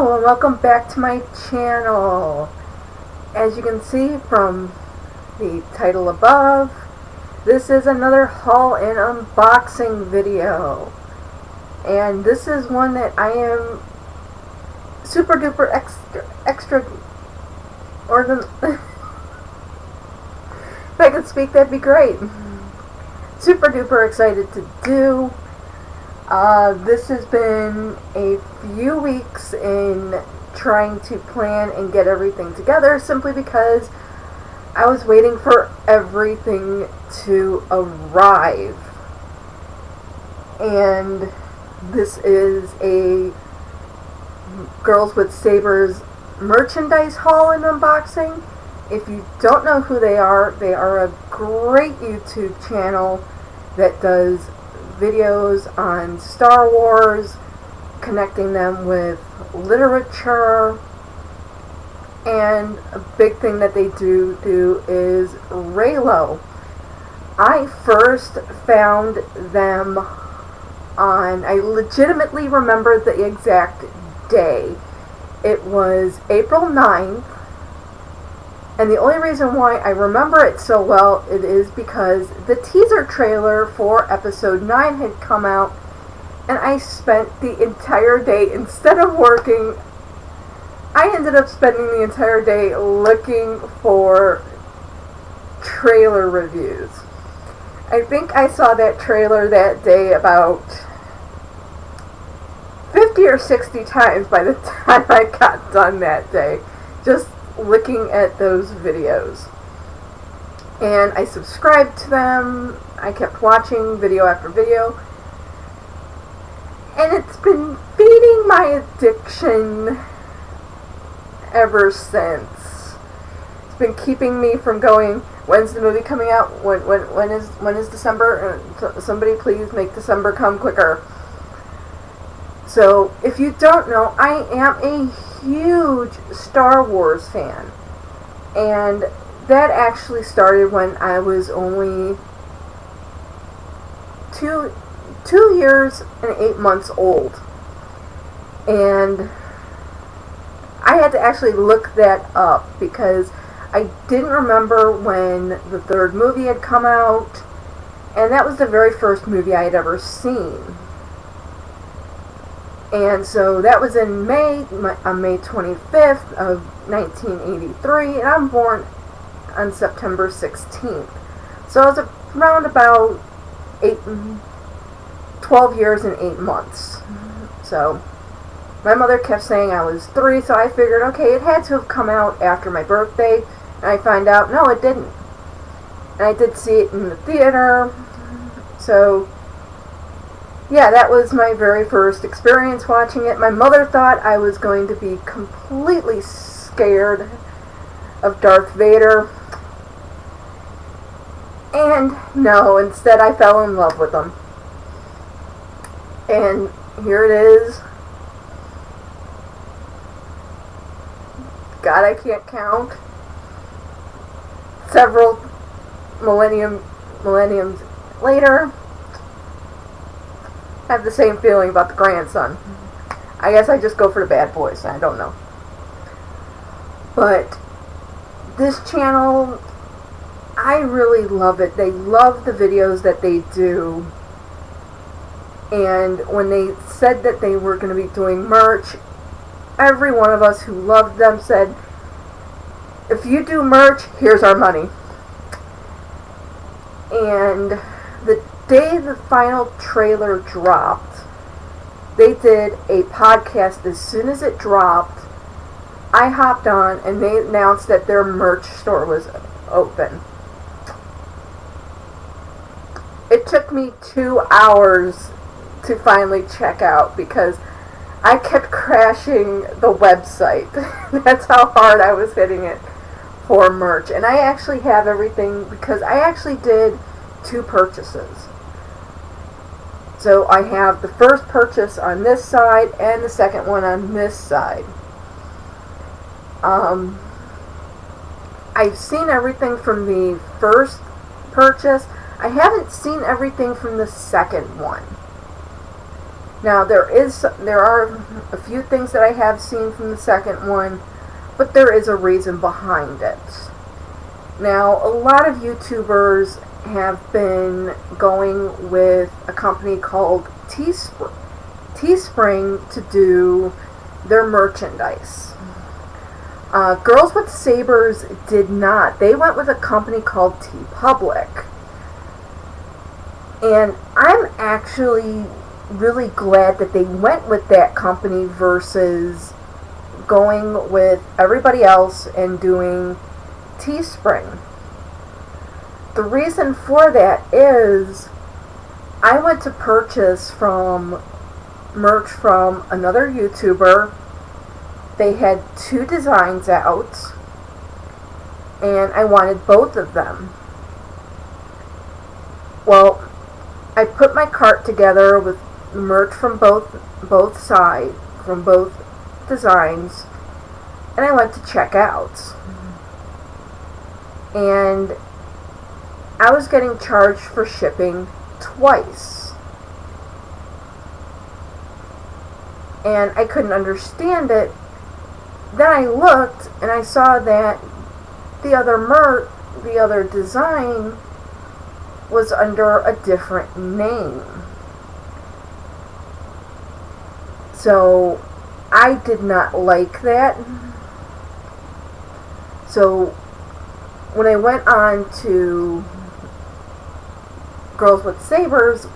Hello and welcome back to my channel. As you can see from the title above, this is another haul and unboxing video. And this is one that I am super duper extra or the if I could speak, that'd be great. Super duper excited to do. This has been a few weeks in trying to plan and get everything together, simply because I was waiting for everything to arrive. And this is a Girls with Sabers merchandise haul and unboxing. If you don't know who they are a great YouTube channel that does videos on Star Wars, connecting them with literature, and a big thing that they do is Reylo. I first found them on, I legitimately remember the exact day. It was April 9th. And the only reason why I remember it so well, it is because the teaser trailer for episode 9 had come out, and I spent the entire day, instead of working, I ended up spending the entire day looking for trailer reviews. I think I saw that trailer that day about 50 or 60 times by the time I got done that day. Just looking at those videos. And I subscribed to them. I kept watching video after video. And it's been feeding my addiction ever since. It's been keeping me from going, when's the movie coming out? When is December? Somebody please make December come quicker. So, if you don't know, I am a huge Star Wars fan. And that actually started when I was only two years and 8 months old. And I had to actually look that up because I didn't remember when the third movie had come out. And that was the very first movie I had ever seen. And so that was in May, on May 25th of 1983, and I'm born on September 16th. So I was around about 12 years and 8 months. So my mother kept saying I was 3, so I figured, okay, it had to have come out after my birthday, and I find out, no, it didn't. And I did see it in the theater, so yeah, that was my very first experience watching it. My mother thought I was going to be completely scared of Darth Vader. And no, instead I fell in love with him. And here it is. God, I can't count. Several millenniums later, I have the same feeling about the grandson. I guess I just go for the bad boys. I don't know. But this channel, I really love it. They love the videos that they do. And when they said that they were going to be doing merch, every one of us who loved them said, if you do merch, here's our money. And the day the final trailer dropped, they did a podcast as soon as it dropped. I hopped on and they announced that their merch store was open. It took me 2 hours to finally check out because I kept crashing the website. That's how hard I was hitting it for merch. And I actually have everything because I actually did 2 purchases. So I have the first purchase on this side and the second one on this side. I've seen everything from the first purchase. I haven't seen everything from the second one. Now there are a few things that I have seen from the second one, but there is a reason behind it. Now, a lot of YouTubers have been going with a company called Teespring to do their merchandise. Girls with Sabers did not. They went with a company called TeePublic. And I'm actually really glad that they went with that company versus going with everybody else and doing Teespring. The reason for that is I went to purchase merch from another YouTuber. They had 2 designs out, and I wanted both of them. Well, I put my cart together with merch from both sides, from both designs, and I went to check out. And I was getting charged for shipping twice. And I couldn't understand it. Then I looked and I saw that the other design was under a different name. So I did not like that. So when I went on to Girls with Sabers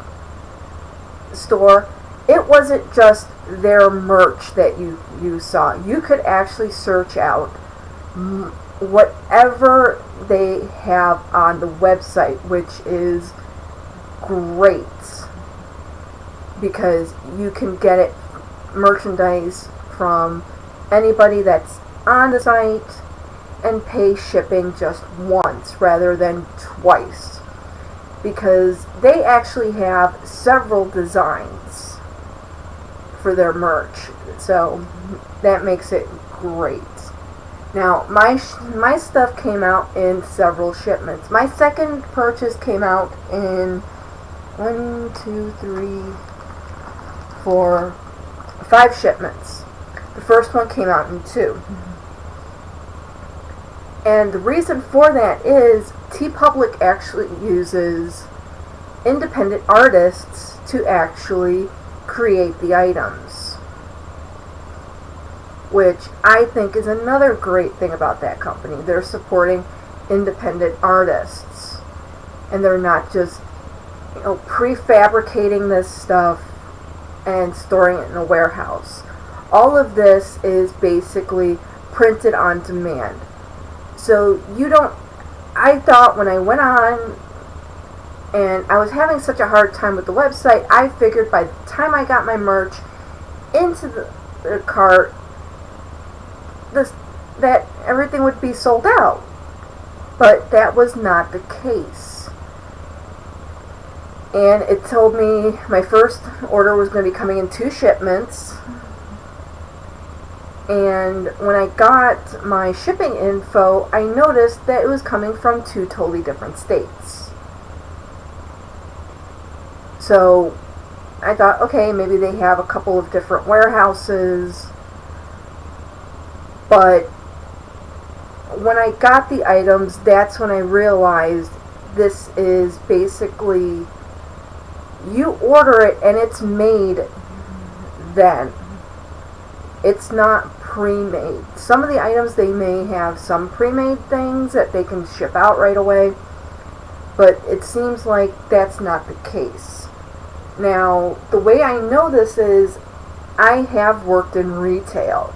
store, it wasn't just their merch that you saw. You could actually search out whatever they have on the website, which is great because you can get it merchandise from anybody that's on the site and pay shipping just once rather than twice, because they actually have several designs for their merch, so that makes it great. Now my stuff came out in several shipments. My second purchase came out in 5 shipments. The first one came out in 2. And the reason for that is TeePublic actually uses independent artists to actually create the items, which I think is another great thing about that company. They're supporting independent artists, and they're not just prefabricating this stuff and storing it in a warehouse. All of this is basically printed on demand. So I thought when I went on and I was having such a hard time with the website, I figured by the time I got my merch into the cart, that everything would be sold out. But that was not the case. And it told me my first order was going to be coming in 2 shipments. And when I got my shipping info, I noticed that it was coming from 2 totally different states. So I thought, okay, maybe they have a couple of different warehouses. But when I got the items, that's when I realized this is basically, you order it and it's made then. It's not pre-made. Some of the items, they may have some pre-made things that they can ship out right away, but it seems like that's not the case. Now, the way I know this is I have worked in retail.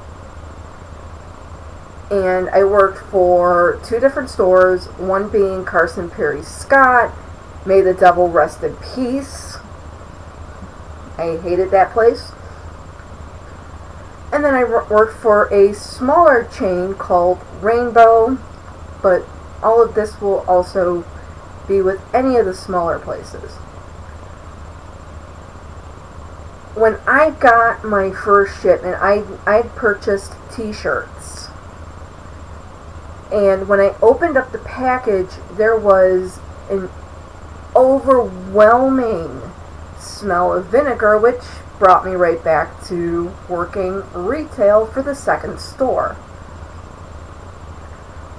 And I worked for 2 different stores, one being Carson Perry Scott. May the devil rest in peace. I hated that place. And then I worked for a smaller chain called Rainbow, but all of this will also be with any of the smaller places. When I got my first shipment, I purchased t-shirts. And when I opened up the package, there was an overwhelming smell of vinegar, which brought me right back to working retail for the second store.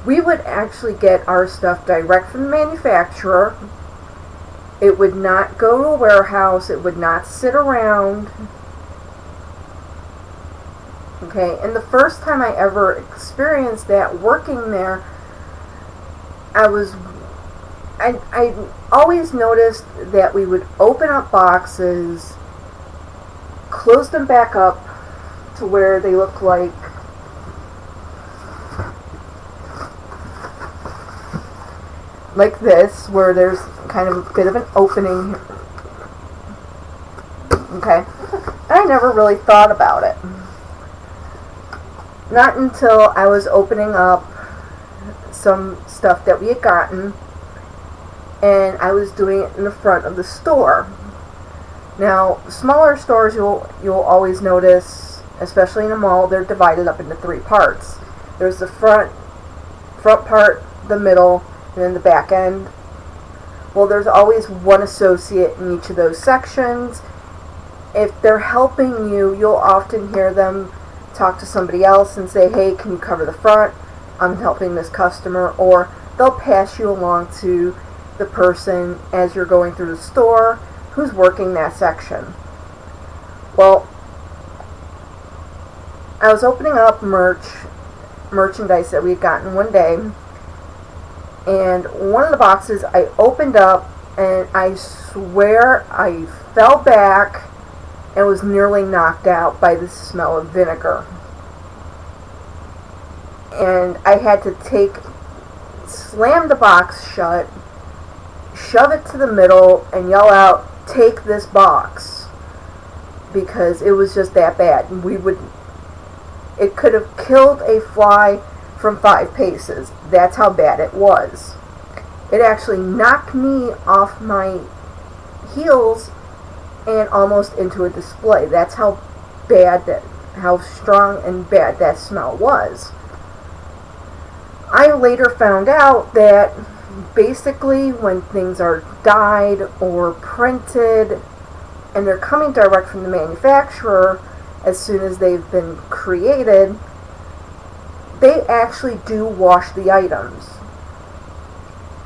We would actually get our stuff direct from the manufacturer. It would not go to a warehouse. It would not sit around. Okay, and the first time I ever experienced that working there, I always noticed that we would open up boxes, close them back up to where they look like this, where there's kind of a bit of an opening. Okay, I never really thought about it. Not until I was opening up some stuff that we had gotten, and I was doing it in the front of the store. Now, smaller stores, you'll always notice, especially in a mall, they're divided up into three parts. There's the front part, the middle, and then the back end. Well, there's always one associate in each of those sections. If they're helping you, you'll often hear them talk to somebody else and say, hey, can you cover the front? I'm helping this customer. Or they'll pass you along to the person as you're going through the store who's working that section. Well, I was opening up merchandise that we had gotten one day, and one of the boxes I opened up, and I swear I fell back and was nearly knocked out by the smell of vinegar. And I had to slam the box shut, shove it to the middle, and yell out, take this box, because it was just that bad. It could have killed a fly from 5 paces. That's how bad it was. It actually knocked me off my heels and almost into a display. That's how strong and bad that smell was. I later found out that basically when things are dyed or printed and they're coming direct from the manufacturer, as soon as they've been created, they actually do wash the items.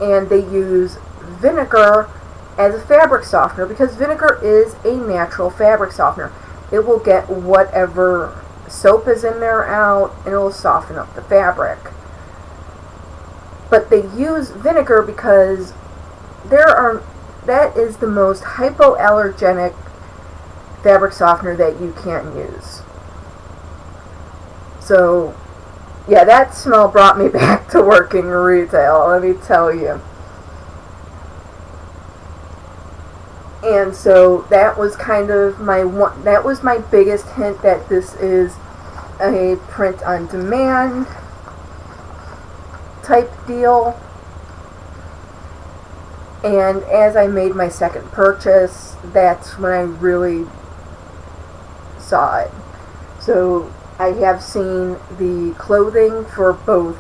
And they use vinegar as a fabric softener, because vinegar is a natural fabric softener. It will get whatever soap is in there out, and it will soften up the fabric. But they use vinegar because that is the most hypoallergenic fabric softener that you can use. So, yeah, that smell brought me back to working retail, let me tell you. And so that was kind of that was my biggest hint that this is a print on demand type deal. And as I made my second purchase, that's when I really saw it. So I have seen the clothing for both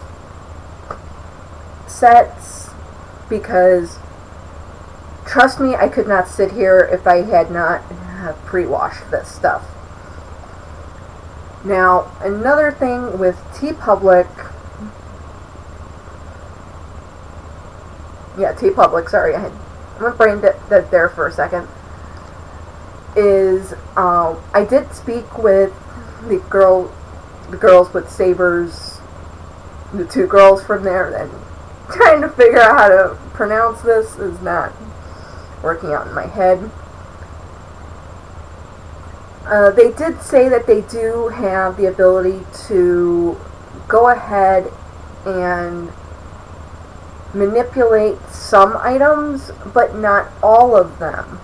sets, because trust me, I could not sit here if I had not pre-washed this stuff. Now, another thing with TeePublic, sorry, my brain dead there for a second, is I did speak with the girls with Sabers, the 2 girls from there, and trying to figure out how to pronounce this is not working out in my head. They did say that they do have the ability to go ahead and manipulate some items, but not all of them.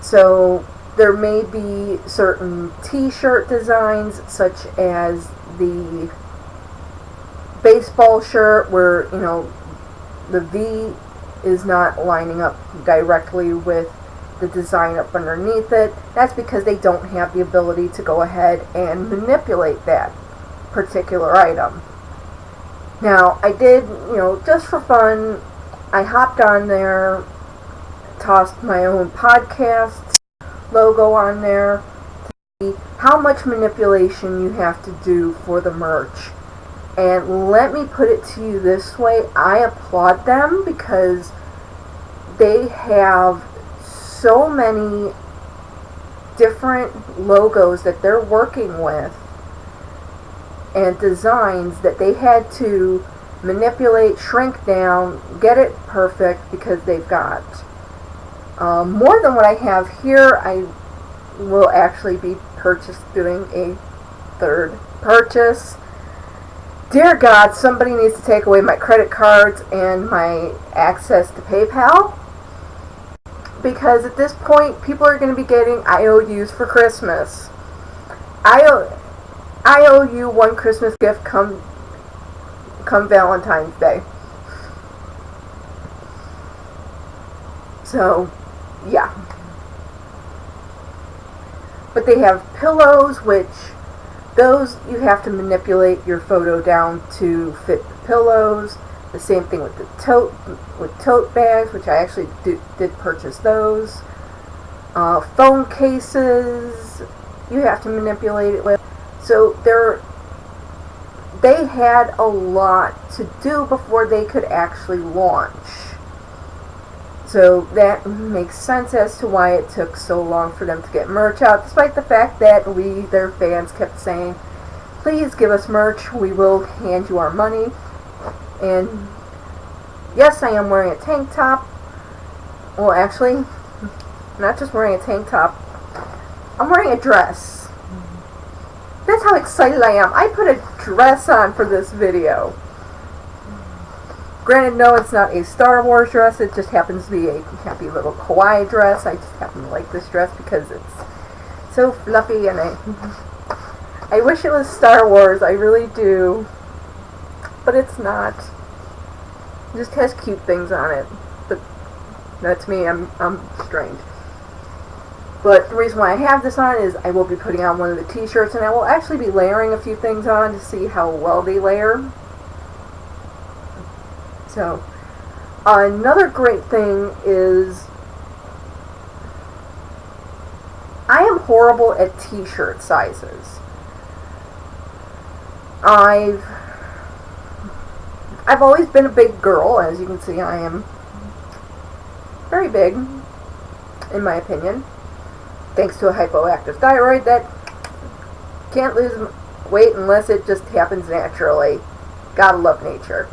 So there may be certain t-shirt designs, such as the baseball shirt where, the V is not lining up directly with the design up underneath it. That's because they don't have the ability to go ahead and manipulate that particular item. Now, I did, just for fun, I hopped on there, tossed my own podcasts logo on there, to see how much manipulation you have to do for the merch. And let me put it to you this way, I applaud them because they have so many different logos that they're working with and designs that they had to manipulate, shrink down, get it perfect because they've got more than what I have here. I will actually be doing a third purchase. Dear God, somebody needs to take away my credit cards and my access to PayPal, because at this point people are going to be getting IOUs for Christmas. I owe you one Christmas gift come Valentine's Day. So, yeah. But they have pillows, which those you have to manipulate your photo down to fit the pillows. The same thing with the tote bags, which I actually did purchase those. Phone cases you have to manipulate it with. So they had a lot to do before they could actually launch. So that makes sense as to why it took so long for them to get merch out, despite the fact that we, their fans, kept saying, please give us merch, we will hand you our money. And yes, I am wearing a tank top. Well, actually, not just wearing a tank top, I'm wearing a dress. That's how excited I am. I put a dress on for this video. Granted, no, it's not a Star Wars dress. It just happens to be a happy little kawaii dress. I just happen to like this dress because it's so fluffy, and I wish it was Star Wars. I really do. But it's not. It just has cute things on it. But that's me. I'm strange. But the reason why I have this on is I will be putting on one of the t-shirts, and I will actually be layering a few things on to see how well they layer. So, another great thing is I am horrible at t-shirt sizes. I've always been a big girl. As you can see, I am very big, in my opinion, thanks to a hypoactive thyroid that can't lose weight unless it just happens naturally. Gotta love nature.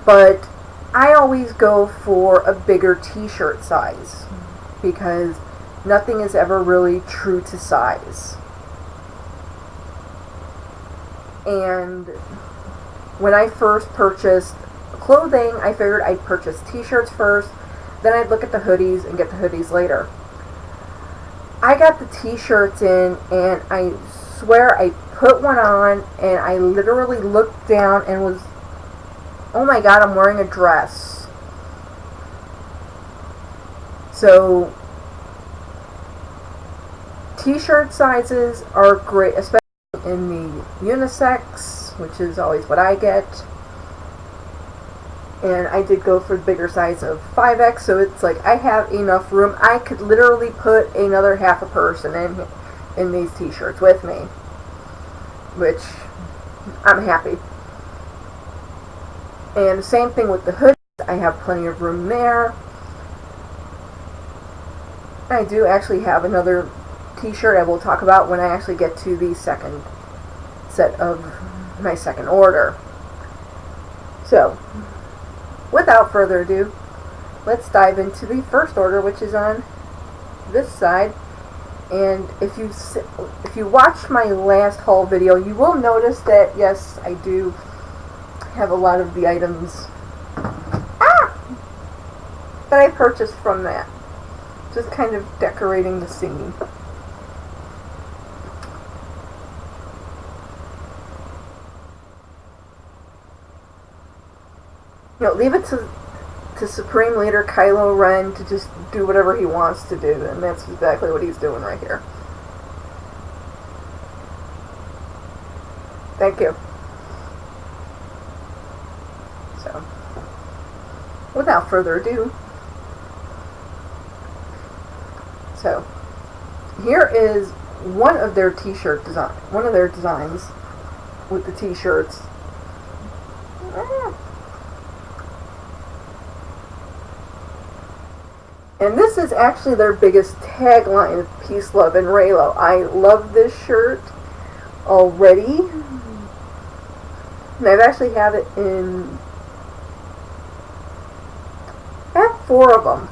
But I always go for a bigger t-shirt size because nothing is ever really true to size. And when I first purchased clothing, I figured I'd purchase t-shirts first, then I'd look at the hoodies and get the hoodies later. I got the t-shirts in, and I swear I put one on and I literally looked down and was, oh my God, I'm wearing a dress. So, t-shirt sizes are great, especially in the unisex, which is always what I get. And I did go for the bigger size of 5X, so it's like I have enough room. I could literally put another half a person in these t-shirts with me, which I'm happy. And the same thing with the hoodies. I have plenty of room there. I do actually have another t-shirt I will talk about when I actually get to the second set of my second order. So, without further ado, let's dive into the first order, which is on this side. And if you watched my last haul video, you will notice that yes, I do have a lot of the items that I purchased from that. Just kind of decorating the scene. You know, leave it to Supreme Leader Kylo Ren to just do whatever he wants to do, and that's exactly what he's doing right here. Thank you. So, without further ado, here is one of their t-shirt design, one of their designs with the t-shirts. And this is actually their biggest tagline, Peace, Love, and Reylo. I love this shirt already. And I've actually had it in... I have 4 of them.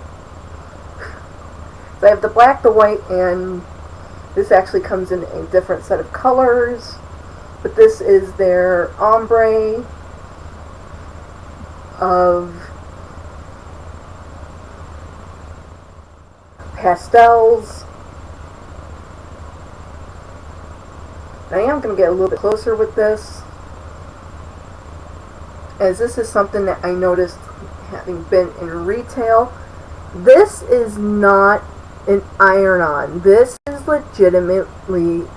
So I have the black, the white, and this actually comes in a different set of colors. But this is their ombre of pastels. I am going to get a little bit closer with this, as this is something that I noticed having been in retail. This is not an iron-on. This is legitimately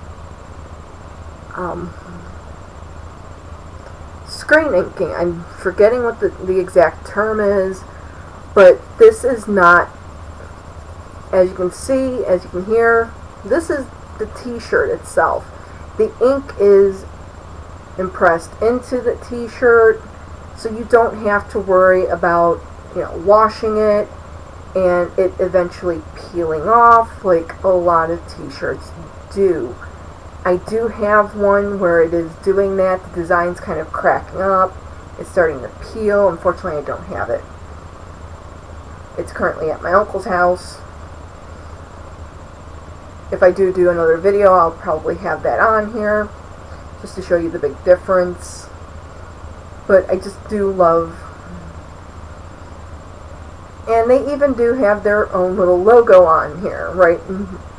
screen inking. I'm forgetting what the exact term is, but this is not, as you can see, as you can hear, this is the t-shirt itself. The ink is impressed into the t-shirt, so you don't have to worry about, you know, washing it and it eventually peeling off like a lot of t-shirts do. I do have one where it is doing that. The design's kind of cracking up. It's starting to peel. Unfortunately, I don't have it. It's currently at my uncle's house. If I do another video, I'll probably have that on here, just to show you the big difference. But I just do love... And they even do have their own little logo on here, right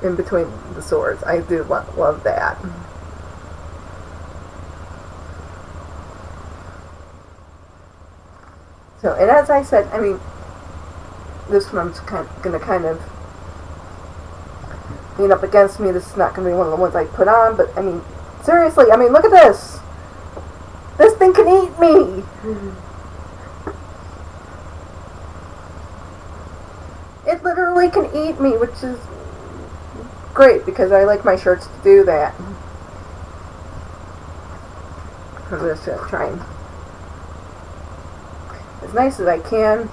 in between the swords. I do love that. So, and as I said, I mean, this one's going to kind of lean up against me. This is not going to be one of the ones I put on, but I mean, seriously, I mean, look at this. This thing can eat me. It literally can eat me, which is great because I like my shirts to do that. I'm just going to try and as nice as I can.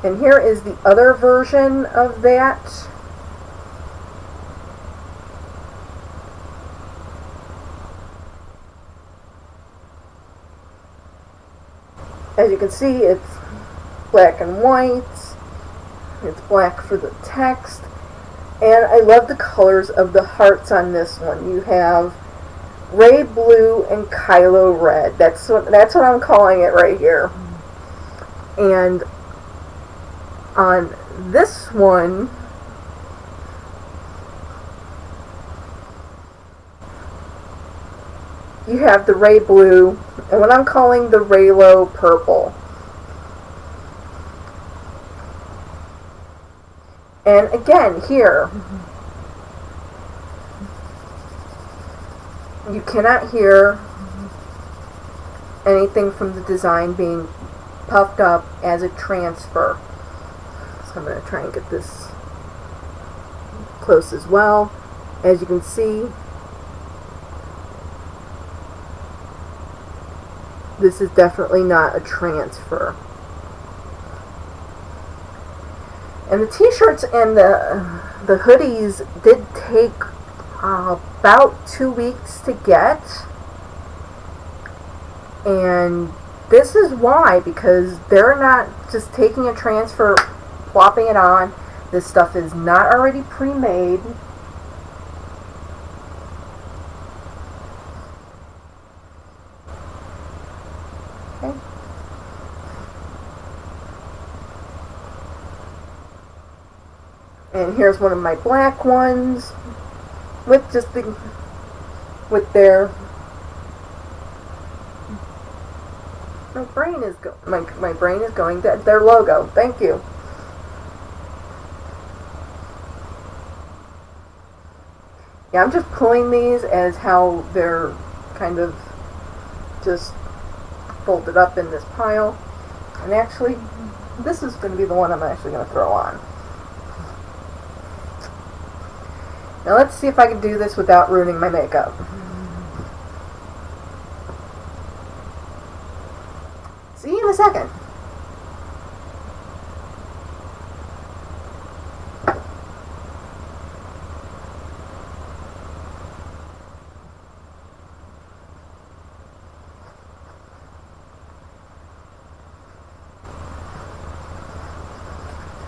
And here is the other version of that. As you can see, it's black and white. It's black for the text. And I love the colors of the hearts on this one. You have Rey blue and Kylo red. That's what I'm calling it right here. And on this one, you have the Rey blue and what I'm calling the Reylo purple. And again, here, you cannot hear anything from the design being puffed up as a transfer. So I'm going to try and get this close as well. As you can see, this is definitely not a transfer. And the t-shirts and the hoodies did take about 2 weeks to get. And this is why, because they're not just taking a transfer, plopping it on. This stuff is not already pre-made. Okay. And here's one of my black ones with just the, with their, my brain is going dead. Their logo. Thank you. Yeah, I'm just pulling these as how they're kind of just folded up in this pile. And actually, this is going to be the one I'm actually going to throw on. Now let's see if I can do this without ruining my makeup. See you in a second.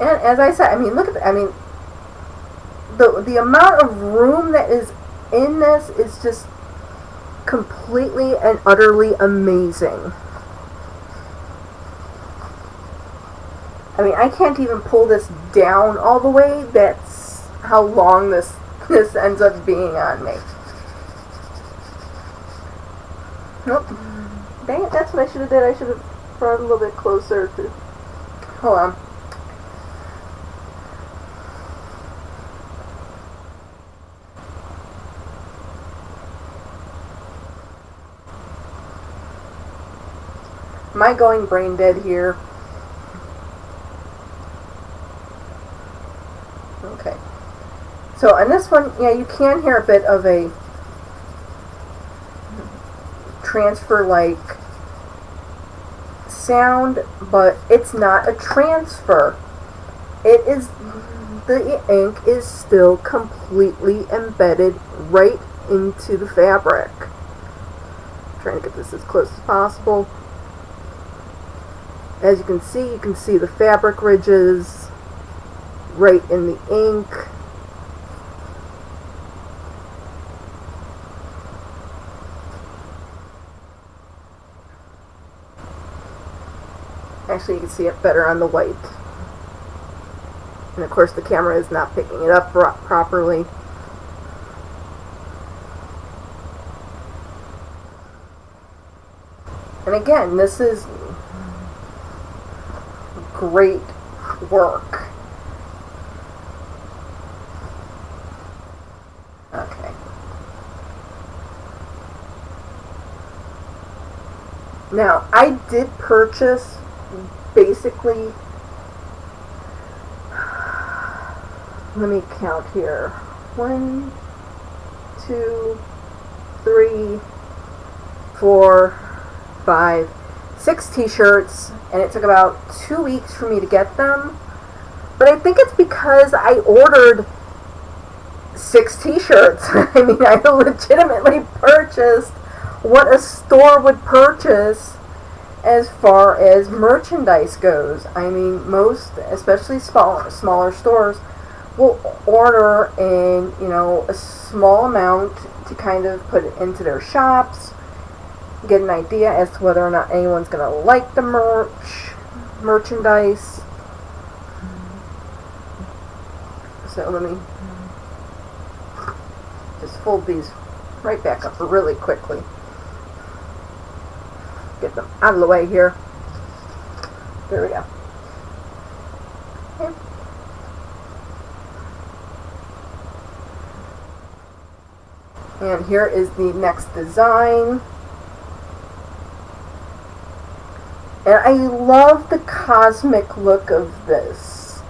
And as I said, I mean, look at that. I mean, the amount of room that is in this is just completely and utterly amazing. I mean, I can't even pull this down all the way. That's how long this ends up being on me. Nope. Dang it, that's what I should have did. I should have brought it a little bit closer to... Hold on. Am I going brain dead here? Okay. So on this one, yeah, you can hear a bit of a transfer-like sound, but it's not a transfer. It is, the ink is still completely embedded right into the fabric. I'm trying to get this as close as possible. As you can see the fabric ridges right in the ink. Actually, you can see it better on the white. And of course the camera is not picking it up properly. And again, this is great work. Okay. Now, I did purchase basically, let me count here. 1, 2, 3, 4, 5, 6 t-shirts, and it took about 2 weeks for me to get them. But I think it's because I ordered 6 t-shirts. I mean, I legitimately purchased what a store would purchase as far as merchandise goes. I mean, most, especially smaller stores, will order in, you know, a small amount to kind of put it into their shops, get an idea as to whether or not anyone's going to like the merchandise. So let me just fold these right back up really quickly. Get them out of the way here. There we go. Okay. And here is the next design. And I love the cosmic look of this,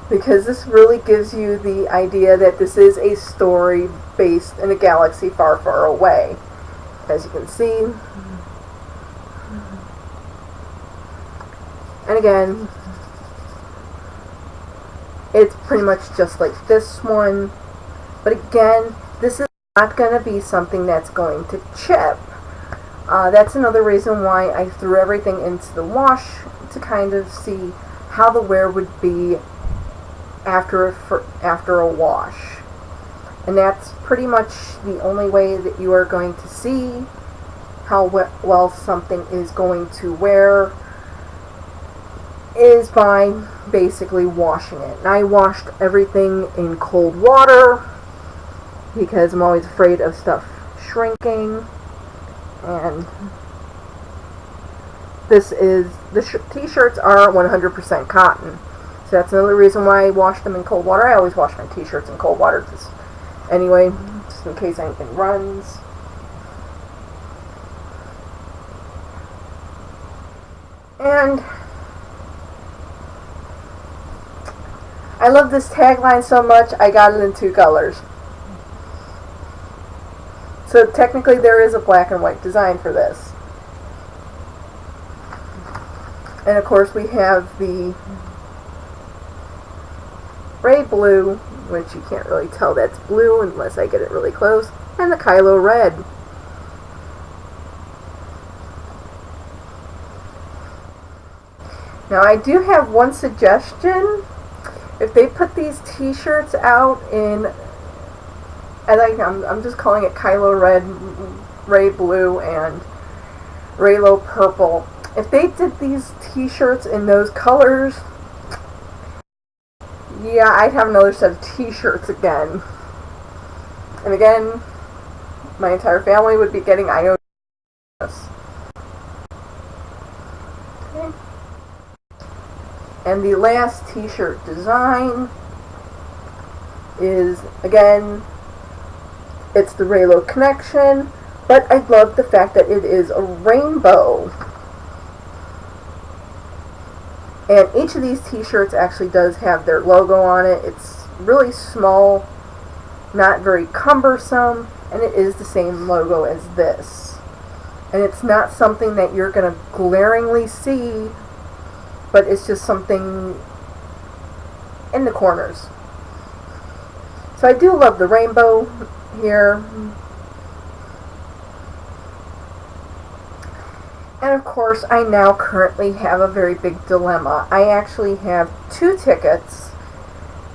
because this really gives you the idea that this is a story based in a galaxy far, far away. As you can see. And again, it's pretty much just like this one. But again, this is not going to be something that's going to chip. That's another reason why I threw everything into the wash, to kind of see how the wear would be after a wash. And that's pretty much the only way that you are going to see how well something is going to wear, is by basically washing it. And I washed everything in cold water because I'm always afraid of stuff shrinking. And this is, the t-shirts are 100% cotton. So that's another reason why I wash them in cold water. I always wash my t-shirts in cold water just anyway, just in case anything runs. And I love this tagline so much, I got it in 2 colors. So technically there is a black and white design for this. And of course we have the Rey blue, which you can't really tell that's blue unless I get it really close, and the Kylo red. Now I do have one suggestion. If they put these t-shirts out in, I'm just calling it Kylo red, Rey blue, and Reylo purple. If they did these t-shirts in those colors, yeah, I'd have another set of t-shirts again. And again, my entire family would be getting IOS. Okay. And the last t-shirt design is, again, it's the Reylo connection, but I love the fact that it is a rainbow. And each of these t-shirts actually does have their logo on it. It's really small, not very cumbersome, and it is the same logo as this. And it's not something that you're going to glaringly see, but it's just something in the corners. So I do love the rainbow here. And of course, I now currently have a very big dilemma. I actually have 2 tickets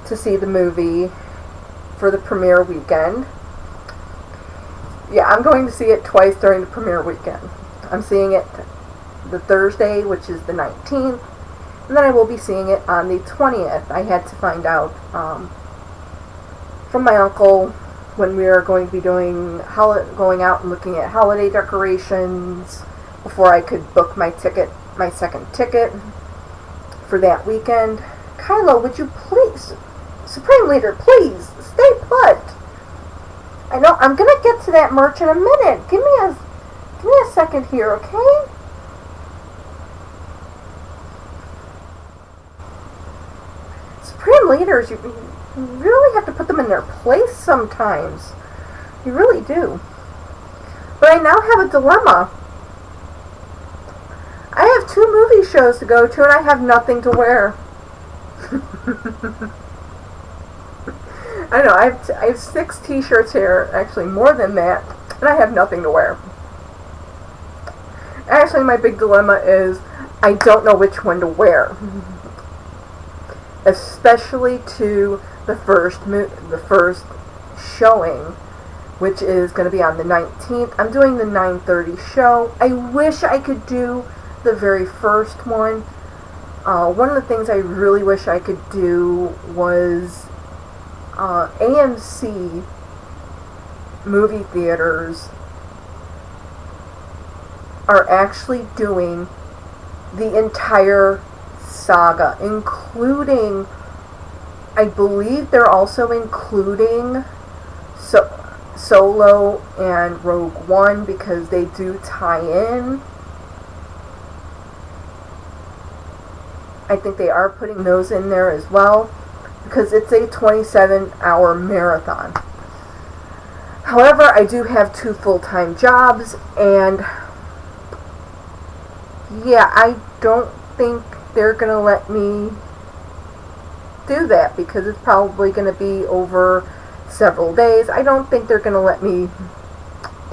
to see the movie for the premiere weekend. Yeah, I'm going to see it twice during the premiere weekend. I'm seeing it the Thursday, which is the 19th, and then I will be seeing it on the 20th. I had to find out from my uncle when we are going to be going out and looking at holiday decorations before I could book my second ticket for that weekend. Kylo, would you please, Supreme Leader, please, stay put. I know, I'm going to get to that merch in a minute. Give me a second here, okay? Supreme Leaders, you really have to put them in their place sometimes. You really do. But I now have a dilemma. I have 2 movie shows to go to and I have nothing to wear. I know, I have 6 t-shirts here, actually more than that, and I have nothing to wear. Actually, my big dilemma is I don't know which one to wear. Especially to the first showing, which is going to be on the 19th. I'm doing the 9:30 show. I wish I could do the very first one. One of the things I really wish I could do was AMC movie theaters are actually doing the entire saga, including, I believe they're also including Solo and Rogue One, because they do tie in. I think they are putting those in there as well, because it's a 27-hour marathon. However, I do have 2 full-time jobs, and yeah, I don't think they're going to let me do that, because it's probably going to be over several days. I don't think they're going to let me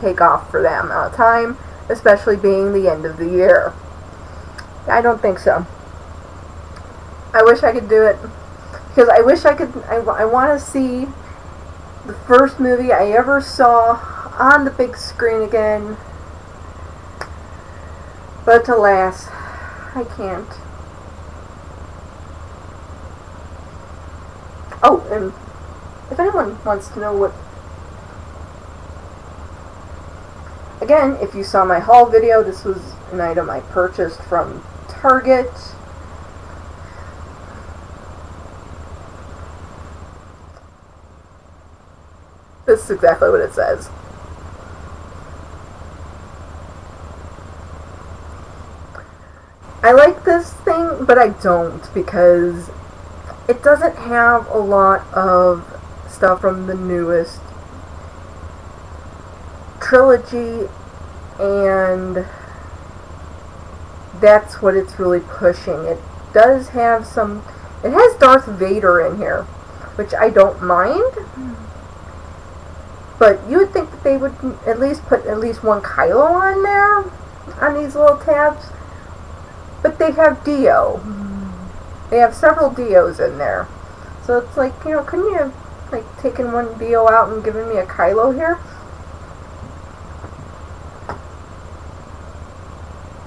take off for that amount of time, especially being the end of the year. I don't think so. I wish I could do it, because I wish I could. I want to see the first movie I ever saw on the big screen again, but alas, I can't. Oh, and if anyone wants to know what, again, if you saw my haul video, this was an item I purchased from Target. This is exactly what it says. I like this thing, but I don't, because it doesn't have a lot of stuff from the newest trilogy, and that's what it's really pushing. It does have some, it has Darth Vader in here, which I don't mind, but you would think that they would at least put at least one Kylo on there, on these little tabs, but they have Dio. They have several Dios in there. So it's like, you know, couldn't you have like taken one Dio out and given me a Kylo here?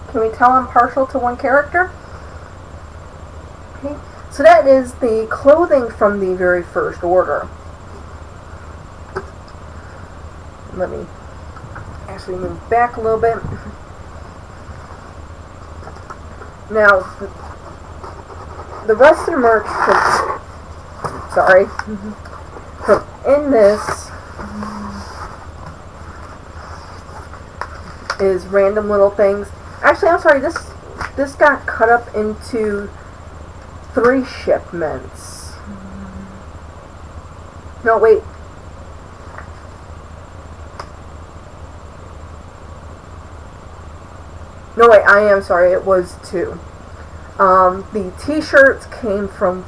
Can we tell I'm partial to one character? Okay. So that is the clothing from the very first order. Let me actually move back a little bit. Now, the rest of the merch from in this is random little things. Actually, I'm sorry, this got cut up into 3 shipments. No, wait. No, wait, I am sorry, it was 2. The t-shirts came from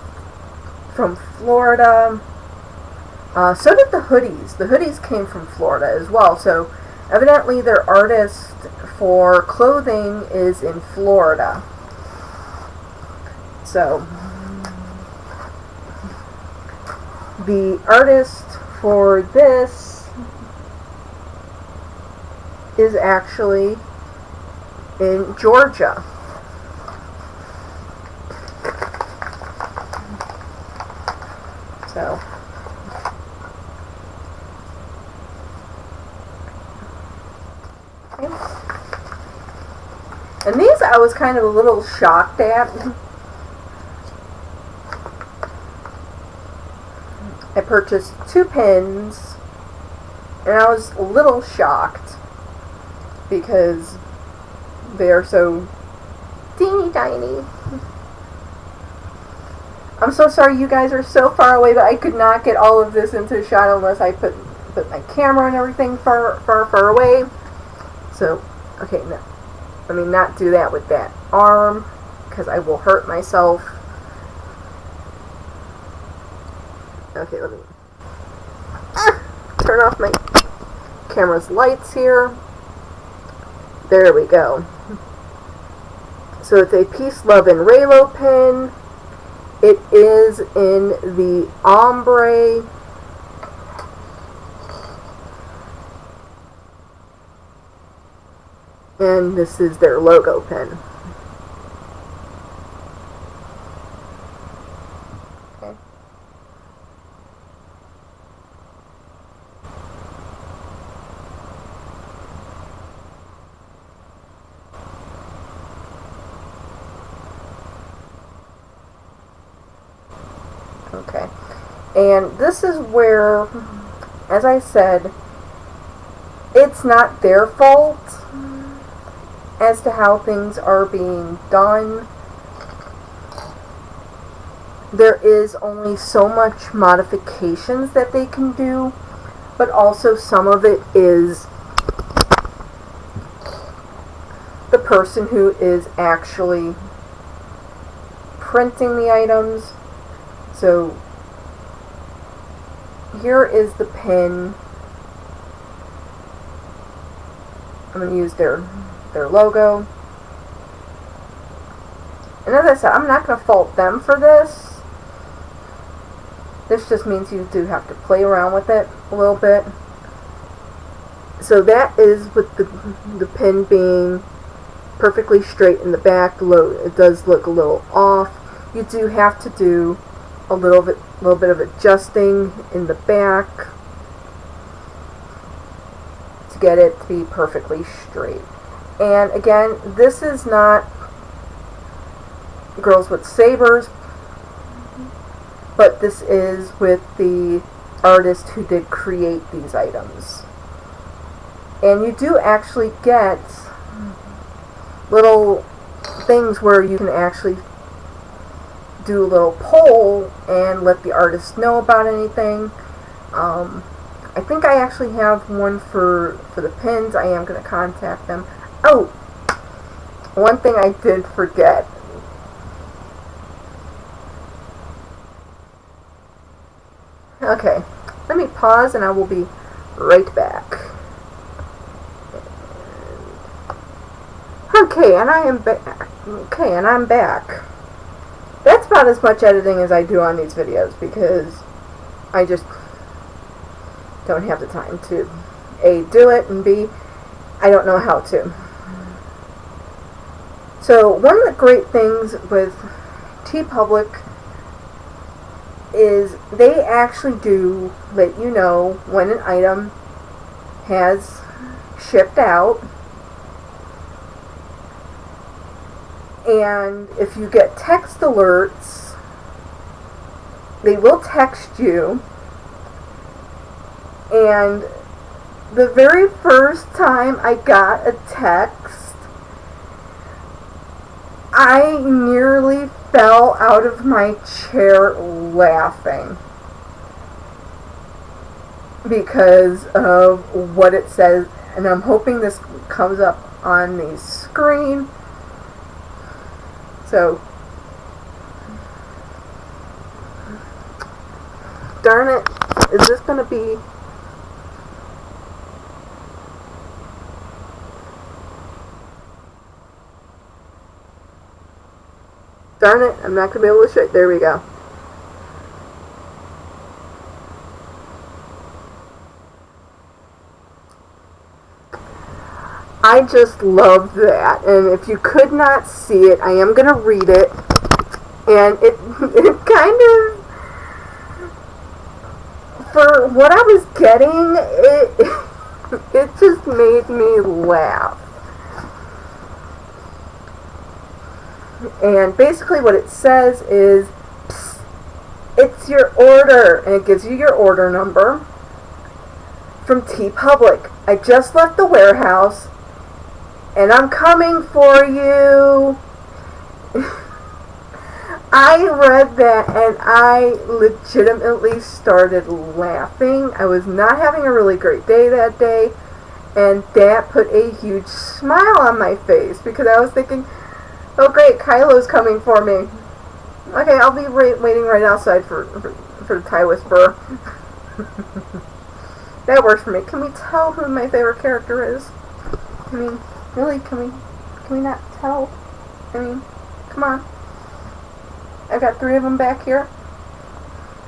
Florida. So did the hoodies. The hoodies came from Florida as well. So evidently their artist for clothing is in Florida. So the artist for this is actually in Georgia. So okay. And these I was kind of a little shocked at. I purchased 2 pins and I was a little shocked because they are so teeny tiny. I'm so sorry you guys are so far away, but I could not get all of this into the shot unless I put my camera and everything far away. So, okay, no, let me not do that with that arm, because I will hurt myself. Okay, let me turn off my camera's lights here. There we go. So it's a Peace, Love, and Reylo pin. It is in the Ombre. And this is their logo pin. Okay. Okay, and this is where, as I said, it's not their fault as to how things are being done. There is only so much modifications that they can do, but also some of it is the person who is actually printing the items. So here is the pin. I'm going to use their logo. And as I said, I'm not going to fault them for this. This just means you do have to play around with it a little bit. So that is with the pin being perfectly straight in the back. It does look a little off. You do have to do a little bit of adjusting in the back to get it to be perfectly straight. And again, this is not Girls with Sabers, but this is with the artist who did create these items. And you do actually get little things where you can actually do a little poll and let the artist know about anything. I think I actually have one for the pins. I am going to contact them. Oh, one thing I did forget. Okay, let me pause and I will be right back. Okay, and I am back. Okay, and I'm back. That's about as much editing as I do on these videos because I just don't have the time to A, do it, and B, I don't know how to. So one of the great things with TeePublic is they actually do let you know when an item has shipped out, and if you get text alerts, they will text you. And the very first time I got a text, I nearly fell out of my chair laughing because of what it says, and I'm hoping this comes up on the screen. So, darn it, is this going to be... Darn it, I'm not going to be able to show it. There we go. I just love that. And if you could not see it, I am going to read it. And it kind of, for what I was getting, it just made me laugh. And basically what it says is, "Psst, it's your order," and it gives you your order number from TeePublic. "I just left the warehouse and I'm coming for you." I read that and I legitimately started laughing. I was not having a really great day that day, and that put a huge smile on my face because I was thinking, oh great, Kylo's coming for me. Okay, I'll be waiting right outside for the Tie Whisperer. That works for me. Can we tell who my favorite character is? I mean, really, can we not tell? I mean, come on. I've got 3 of them back here.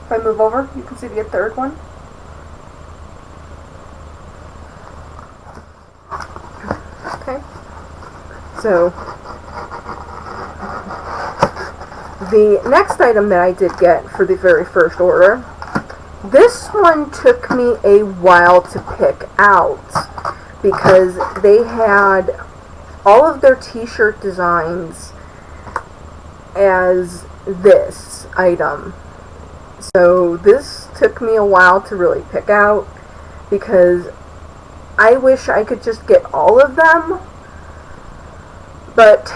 If I move over, you can see the third one. Okay. So, the next item that I did get for the very first order, this one took me a while to pick out because they had all of their t-shirt designs as this item. So this took me a while to really pick out because I wish I could just get all of them, but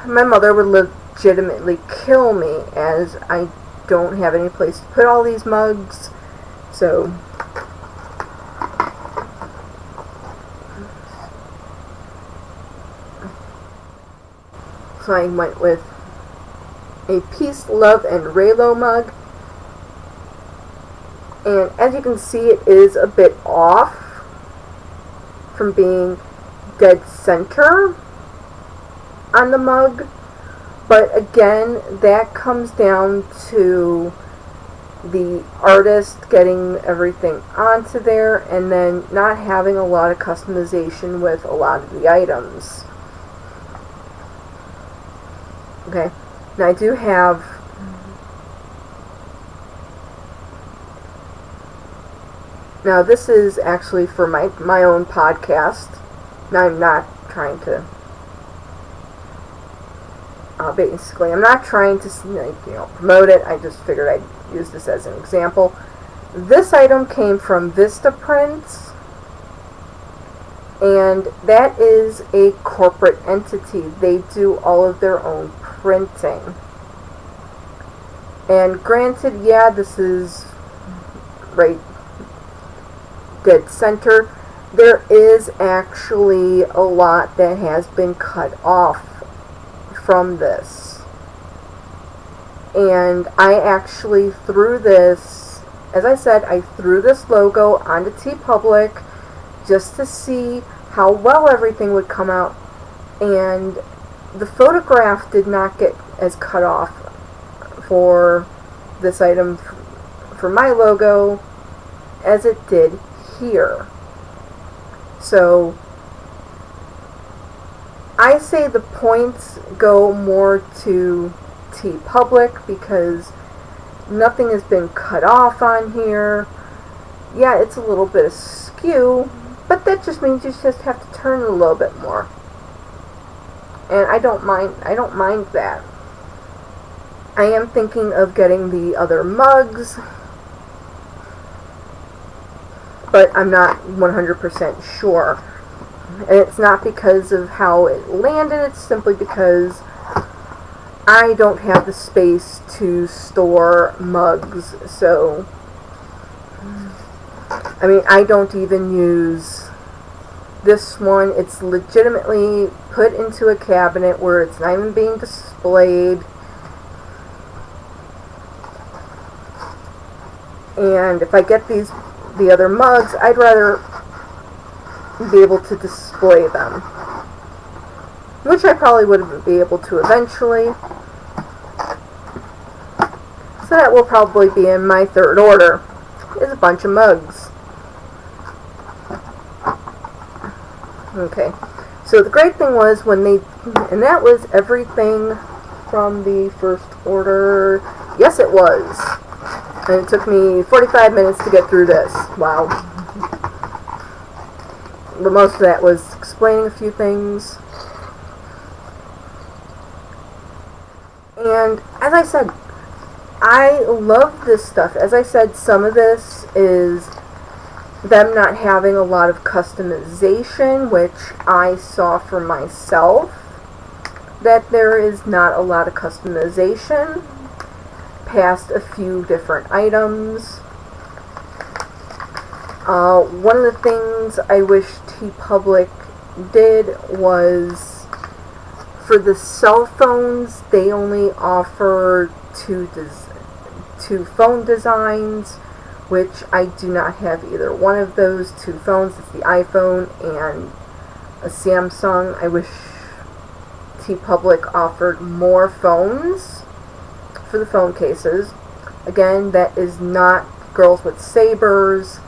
my mother would legitimately kill me as I don't have any place to put all these mugs. So I went with a Peace, Love, and Reylo mug. And as you can see, it is a bit off from being dead center on the mug. But again, that comes down to the artist getting everything onto there and then not having a lot of customization with a lot of the items. Okay, now I do have now this is actually for my own podcast. Now I'm not trying to basically, I'm not trying to promote it. I just figured I'd use this as an example. This item came from Vistaprint, and that is a corporate entity. They do all of their own printing. And granted, yeah, this is right dead center. There is actually a lot that has been cut off from this. And I actually threw this, as I said, I threw this logo onto TeePublic just to see how well everything would come out. And the photograph did not get as cut off for this item, for my logo, as it did here. So I say the points go more to TeePublic because nothing has been cut off on here. Yeah, it's a little bit askew, but that just means you just have to turn it a little bit more. And I don't mind that. I am thinking of getting the other mugs, but I'm not 100% sure. And it's not because of how it landed, it's simply because I don't have the space to store mugs. So, I mean, I don't even use this one. It's legitimately put into a cabinet where it's not even being displayed. And if I get the other mugs, I'd rather be able to display them, which I probably would be able to eventually. So that will probably be in my third order, is a bunch of mugs. Okay, so the great thing was when they, and that was everything from the first order. Yes, it was. And it took me 45 minutes to get through this. Wow. But most of that was explaining a few things. And as I said, I love this stuff. As I said, some of this is them not having a lot of customization, which I saw for myself, that there is not a lot of customization past a few different items. One of the things I wish TeePublic did was, for the cell phones, they only offer two phone designs, which I do not have either one of those two phones. It's the iPhone and a Samsung. I wish TeePublic offered more phones for the phone cases. Again, that is not Girls with Sabers.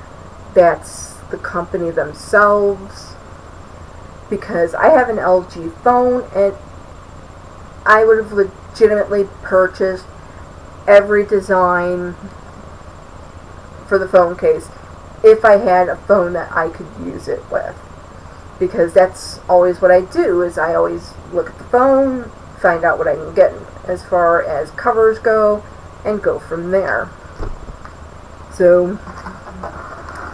That's the company themselves. Because I have an LG phone, and I would have legitimately purchased every design for the phone case if I had a phone that I could use it with. Because that's always what I do, is I always look at the phone, find out what I can get as far as covers go, and go from there. So,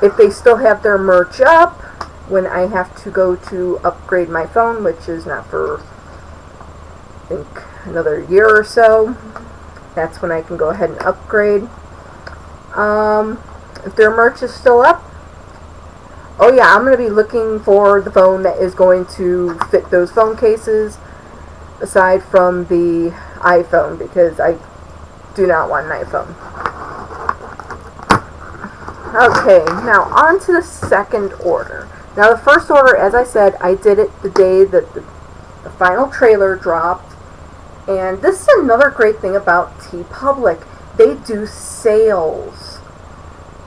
if they still have their merch up when I have to go to upgrade my phone, which is not for, I think, another year or so, that's when I can go ahead and upgrade. If their merch is still up, oh yeah, I'm going to be looking for the phone that is going to fit those phone cases, aside from the iPhone, because I do not want an iPhone. Okay, now on to the second order. Now the first order, as I said, I did it the day that the final trailer dropped. And this is another great thing about TeePublic. They do sales,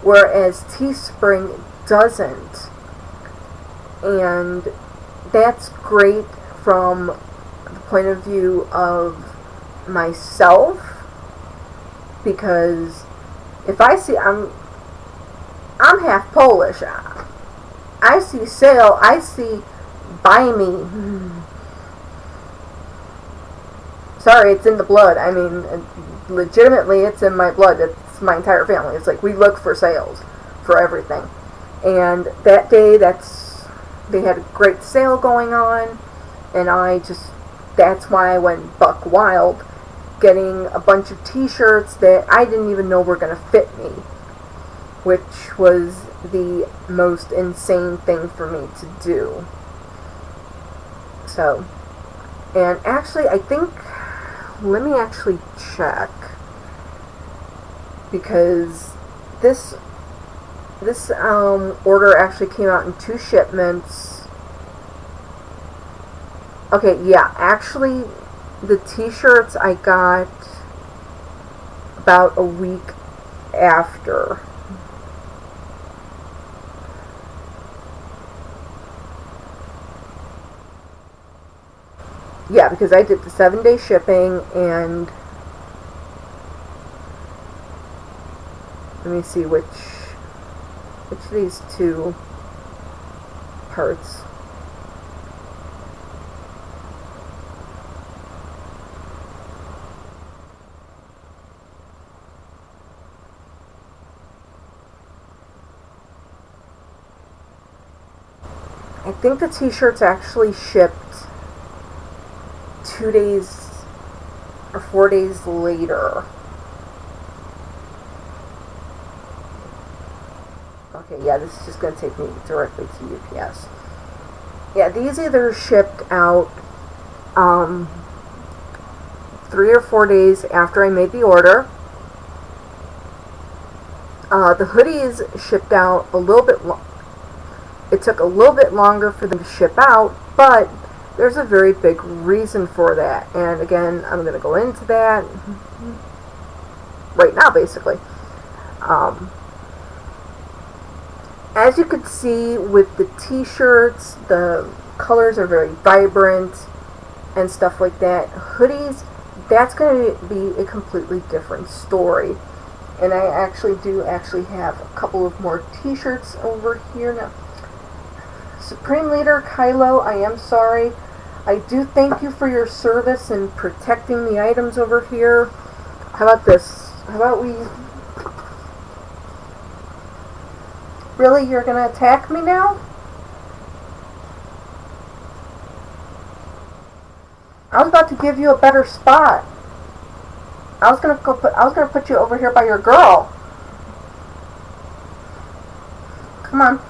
whereas Teespring doesn't. And that's great from the point of view of myself, because if I see, I'm half Polish. I see sale, I see buy me. Sorry, it's in the blood. I mean, legitimately, it's in my blood. It's my entire family. It's like we look for sales for everything. And that day, they had a great sale going on, and that's why I went buck wild, getting a bunch of t-shirts that I didn't even know were going to fit me, which was the most insane thing for me to do. So, and actually, I think, let me actually check, because this order actually came out in 2 shipments. Okay, yeah, actually, the t-shirts I got about a week after. Yeah, because I did the 7-day shipping, and let me see which of these 2 parts. I think the t-shirts actually shipped 2 days or 4 days later. Okay, yeah, this is just going to take me directly to UPS. Yeah, these either shipped out 3 or 4 days after I made the order. The hoodies shipped out a little bit it took a little bit longer for them to ship out, but there's a very big reason for that. And again, I'm going to go into that right now, basically. As you can see with the t-shirts, the colors are very vibrant and stuff like that. Hoodies, that's going to be a completely different story. And I actually do have a couple of more t-shirts over here now. Supreme Leader Kylo, I am sorry. I do thank you for your service in protecting the items over here. How about this? How about we... Really? You're going to attack me now? I was about to give you a better spot. I was gonna put you over here by your girl. Come on.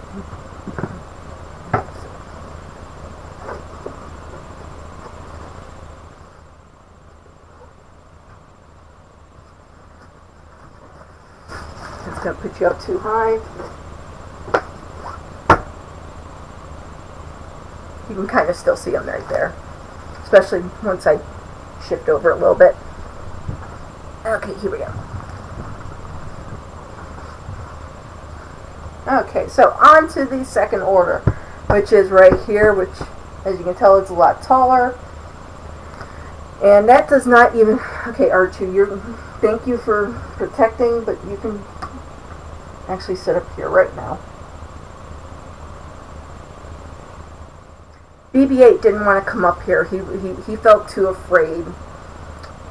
It's gonna put you up too high. You can kind of still see them right there, especially once I shift over a little bit. Okay, here we go. Okay, so on to the second order, which is right here, which, as you can tell, it's a lot taller. And that does not even... Okay, R2, thank you for protecting, but you can actually sit up here right now. BB-8 didn't want to come up here. He felt too afraid.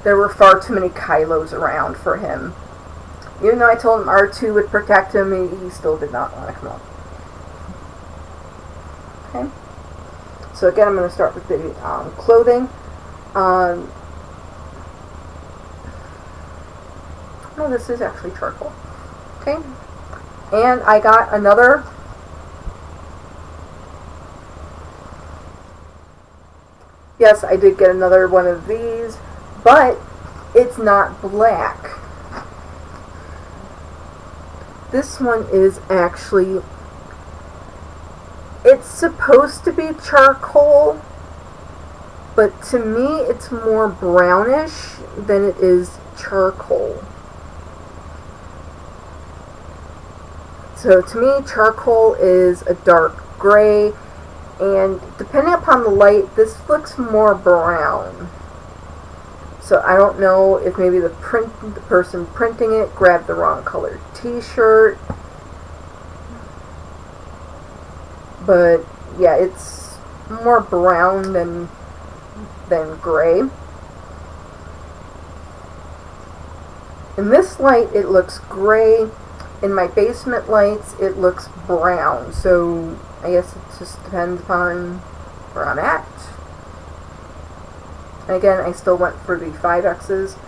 There were far too many Kylos around for him. Even though I told him R2 would protect him, he still did not want to come up. Okay. So again, I'm going to start with the clothing. Oh, this is actually charcoal. Okay. And I got another... Yes, I did get another one of these. But it's not black. This one is actually, it's supposed to be charcoal, but to me it's more brownish than it is charcoal. So to me, charcoal is a dark gray, and depending upon the light, this looks more brown. So I don't know if maybe the person printing it grabbed the wrong colored t-shirt. But yeah, it's more brown than gray. In this light, it looks gray. In my basement lights, it looks brown. So I guess it just depends upon where I'm at. Again, I still went for the 5Xs.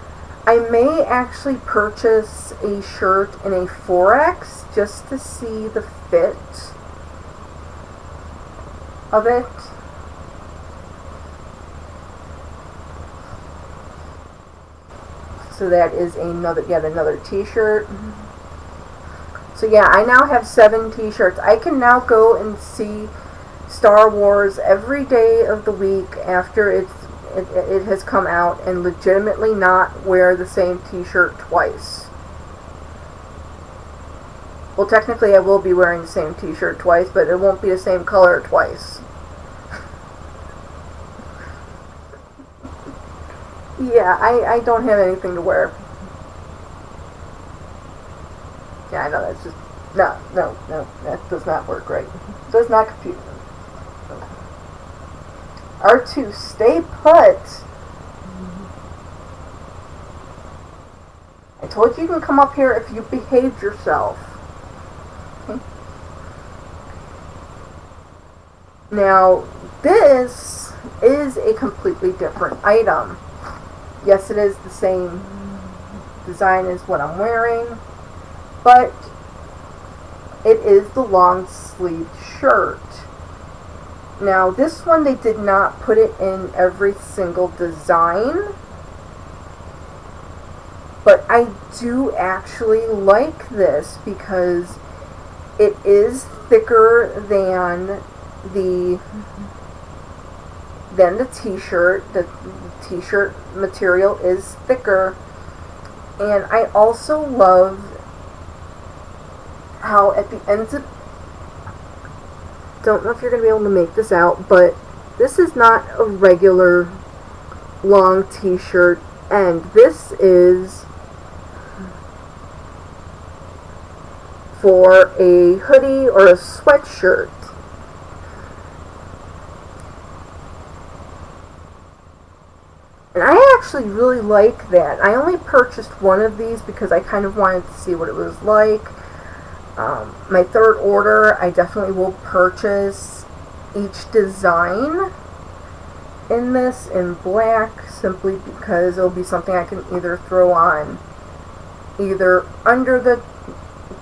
I may actually purchase a shirt in a 4X just to see the fit of it. So that is yet another t-shirt. So yeah, I now have 7 t-shirts. I can now go and see Star Wars every day of the week after it has come out and legitimately not wear the same t-shirt twice. Well, technically I will be wearing the same t-shirt twice, but it won't be the same color twice. Yeah, I don't have anything to wear. Yeah, I know, that's just... No, that does not work right. It does not compute. R2, stay put. I told you can come up here if you behaved yourself. Okay. Now, this is a completely different item. Yes, it is the same design as what I'm wearing, but it is the long sleeve shirt. Now, this one, they did not put it in every single design, but I do actually like this because it is thicker than the t-shirt. The t-shirt material is thicker, and I also love how at the ends of... Don't know if you're going to be able to make this out, but this is not a regular long t-shirt end. This is for a hoodie or a sweatshirt. And I actually really like that. I only purchased one of these because I kind of wanted to see what it was like. My third order, I definitely will purchase each design in this in black, simply because it'll be something I can either throw on either under the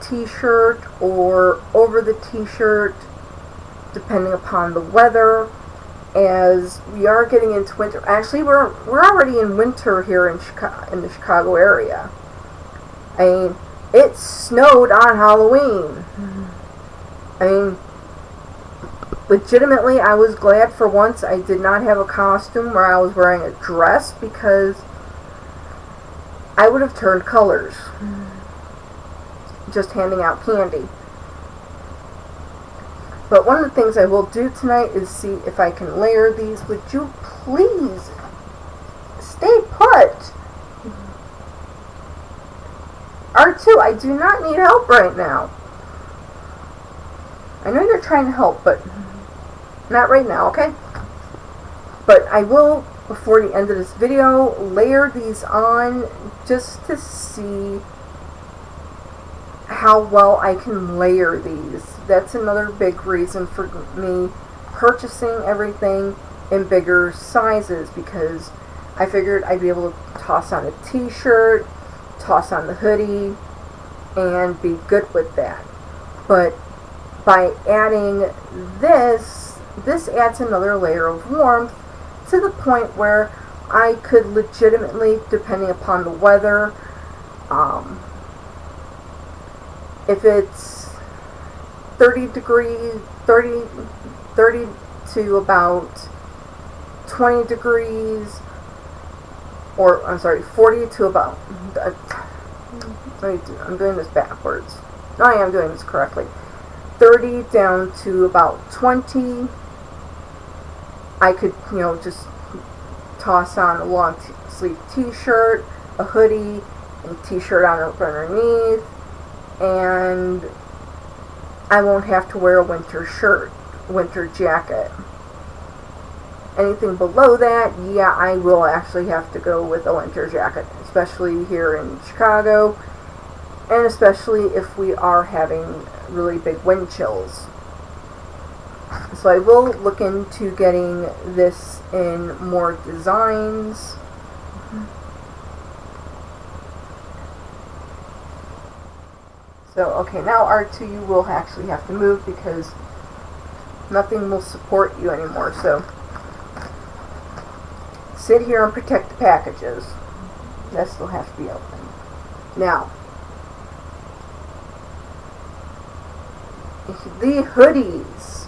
t-shirt or over the t-shirt, depending upon the weather. As we are getting into winter. Actually, we're already in winter here in the Chicago area. I mean, it snowed on Halloween. I mean, legitimately, I was glad for once I did not have a costume where I was wearing a dress, because I would have turned colors just handing out candy. But one of the things I will do tonight is see if I can layer these. Would you please stay put? R2, I do not need help right now. I know you're trying to help, but not right now, okay? But I will, before the end of this video, layer these on just to see how well I can layer these. That's another big reason for me purchasing everything in bigger sizes, because I figured I'd be able to toss on a t-shirt, toss on the hoodie, and be good with that. But by adding this adds another layer of warmth to the point where I could legitimately, depending upon the weather, if it's 30 degrees, 30 to about 20 degrees, or I'm sorry, 40 to about, I'm doing this backwards. No, I am doing this correctly. 30 down to about 20, I could, just toss on a long sleeve t-shirt, a hoodie, and t-shirt on underneath, and I won't have to wear a winter jacket. Anything below that, yeah, I will actually have to go with a winter jacket, especially here in Chicago, and especially if we are having really big wind chills. So I will look into getting this in more designs. So, okay, now R2 you will actually have to move because nothing will support you anymore. So, sit here and protect the packages. That still has to be open. Now, the hoodies.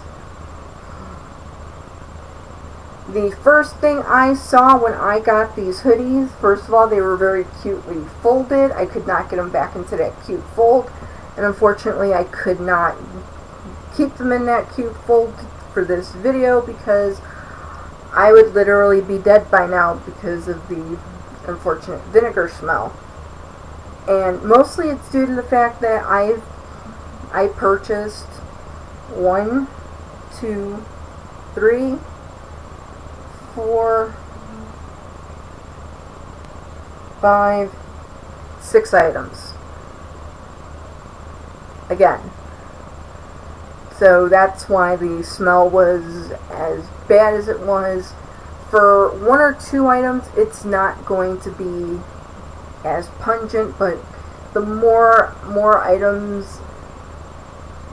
The first thing I saw when I got these hoodies, first of all, they were very cutely folded. I could not get them back into that cute fold. And unfortunately, I could not keep them in that cute fold for this video because I would literally be dead by now because of the unfortunate vinegar smell. And mostly it's due to the fact that I purchased 1, 2, 3, 4, 5, 6 items. Again. So that's why the smell was as bad as it was. For 1 or 2 items, it's not going to be as pungent, but the more items,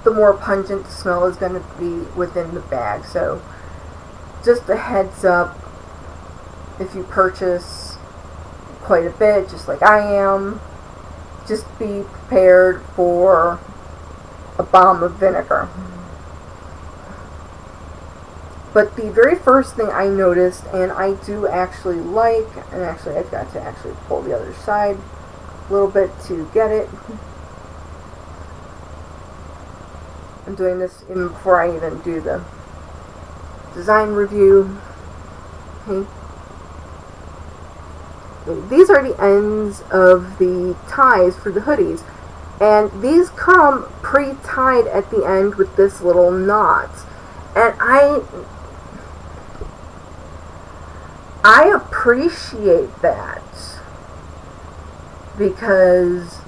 the more pungent the smell is going to be within the bag. So just a heads up, if you purchase quite a bit, just like I am, just be prepared for a bomb of vinegar. But the very first thing I noticed, and I do actually like, and actually I've got to actually pull the other side a little bit to get it. I'm doing this even before I even do the design review. Okay. These are the ends of the ties for the hoodies. And these come pre-tied at the end with this little knot. And I appreciate that because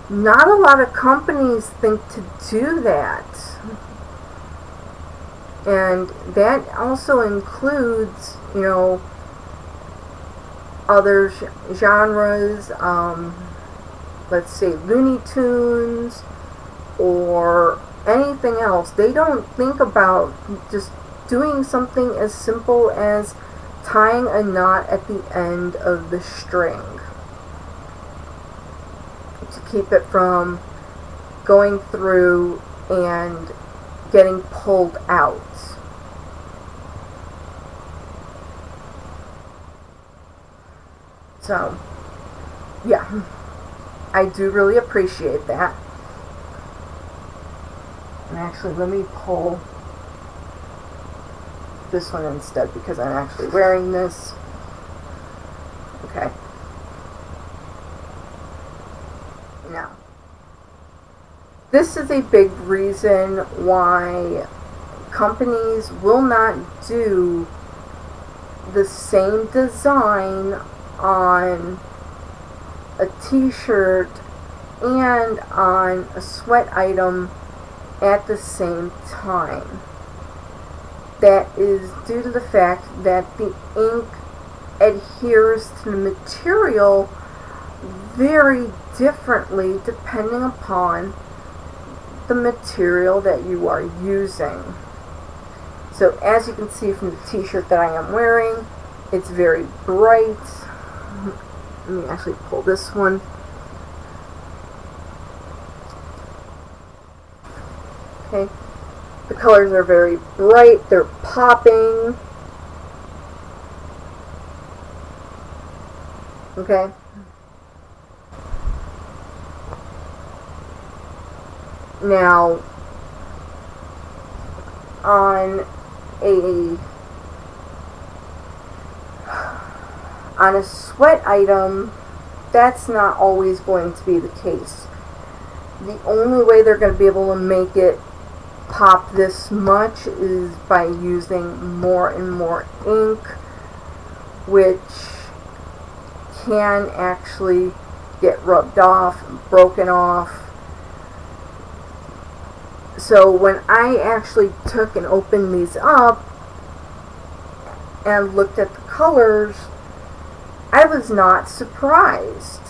not a lot of companies think to do that. And that also includes, you know, other genres, let's say Looney Tunes or anything else. They don't think about just doing something as simple as tying a knot at the end of the string to keep it from going through and getting pulled out. So, yeah, I do really appreciate that. And actually, let me pull this one instead because I'm actually wearing this. Okay. Now, this is a big reason why companies will not do the same design on a t-shirt and on a sweat item at the same time. That is due to the fact that the ink adheres to the material very differently depending upon the material that you are using. So as you can see from the t-shirt that I am wearing, it's very bright. Let me actually pull this one. Okay. The colors are very bright. They're popping. Okay. Now, on a sweat item, that's not always going to be the case. The only way they're going to be able to make it pop this much is by using more and more ink, which can actually get rubbed off, broken off. So when I actually took and opened these up and looked at the colors, I was not surprised.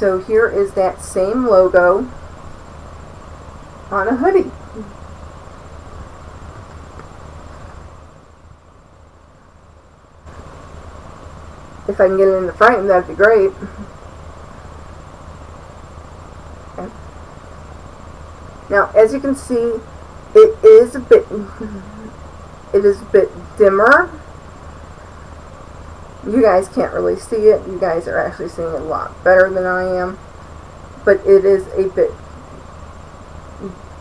So here is that same logo on a hoodie. If I can get it in the frame, that'd be great. Okay. Now, as you can see, it is a bit dimmer. You guys can't really see it. You guys are actually seeing it a lot better than I am. But it is a bit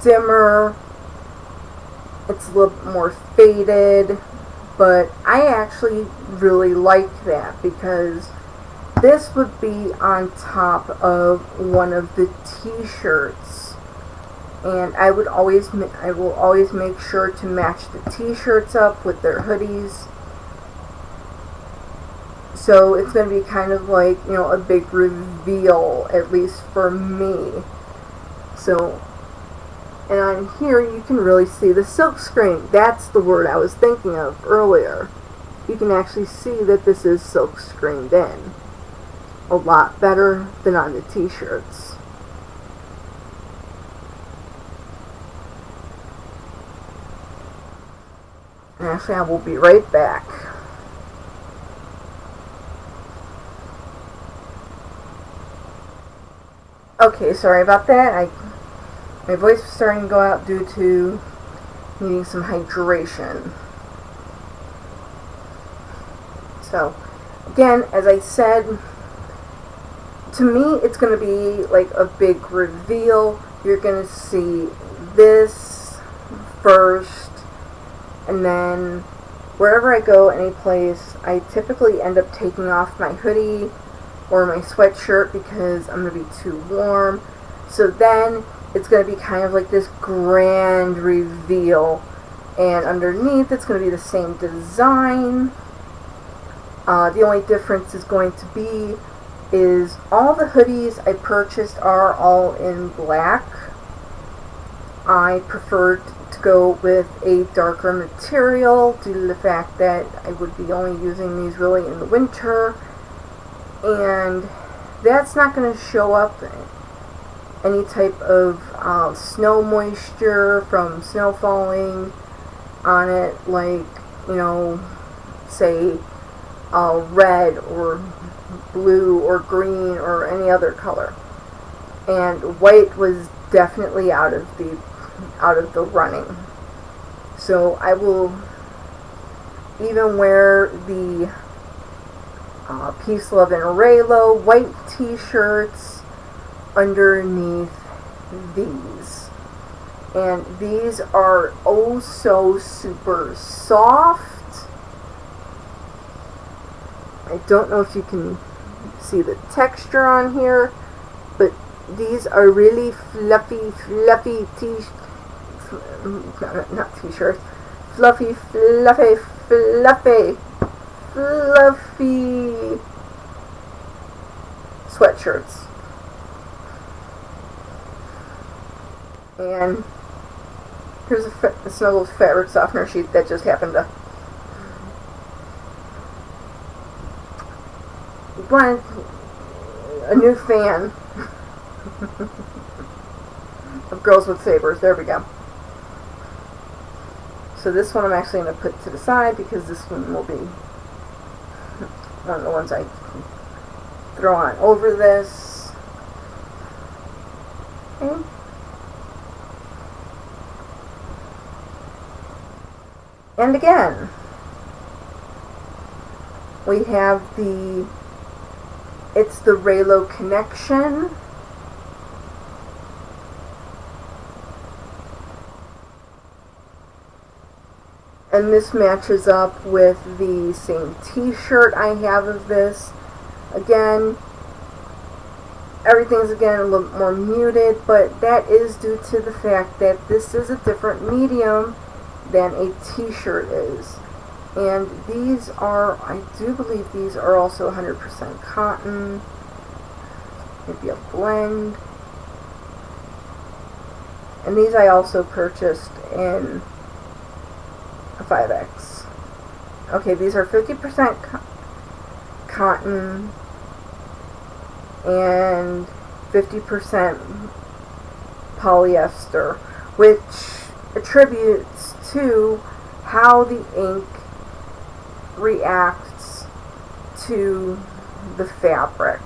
dimmer. It's a little bit more faded. But I actually really like that because this would be on top of one of the t-shirts. And I will always make sure to match the t-shirts up with their hoodies. So it's going to be kind of like, you know, a big reveal, at least for me. So, and on here you can really see the silk screen. That's the word I was thinking of earlier. You can actually see that this is silk screened in. A lot better than on the t-shirts. And actually I will be right back. Okay, sorry about that. My voice was starting to go out due to needing some hydration. So, again, as I said, to me it's going to be like a big reveal. You're going to see this first, and then wherever I go, any place, I typically end up taking off my hoodie or my sweatshirt because I'm going to be too warm. So then it's going to be kind of like this grand reveal, and underneath it's going to be the same design. The only difference is going to be is all the hoodies I purchased are all in black. I preferred to go with a darker material due to the fact that I would be only using these really in the winter. And that's not going to show up any type of snow moisture from snow falling on it, like, you know, say red or blue or green or any other color. And white was definitely out of the running. So I will even wear the Peace, Love, and Reylo white t-shirts underneath these. And these are oh so super soft. I don't know if you can see the texture on here, but these are really fluffy t-shirts. Fluffy sweatshirts. And here's a Snuggle fabric softener sheet that just happened to blend a new fan of Girls with Sabers. There we go. So this one I'm actually going to put to the side because this one will be one of the ones I throw on over this. Okay. And again, we have it's the Reylo connection. And this matches up with the same t-shirt I have of this. Again, everything's again a little more muted, but that is due to the fact that this is a different medium than a t-shirt is. And these are, I do believe these are also 100% cotton. Maybe a blend. And these I also purchased in a 5X. Okay, these are 50% cotton. and 50% polyester, which attributes to how the ink reacts to the fabric.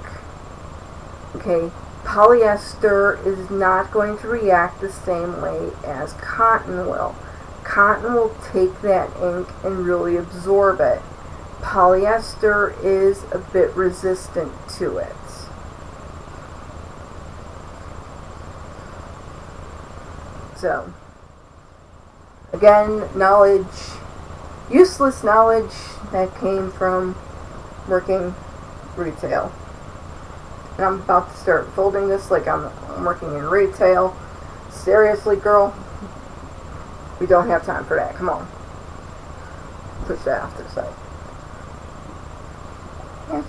Okay, polyester is not going to react the same way as cotton will. Cotton will take that ink and really absorb it. Polyester is a bit resistant to it. So, again, knowledge, useless knowledge that came from working retail. And I'm about to start folding this like I'm working in retail. Seriously, girl, we don't have time for that. Come on. Push that off to the side. Yeah.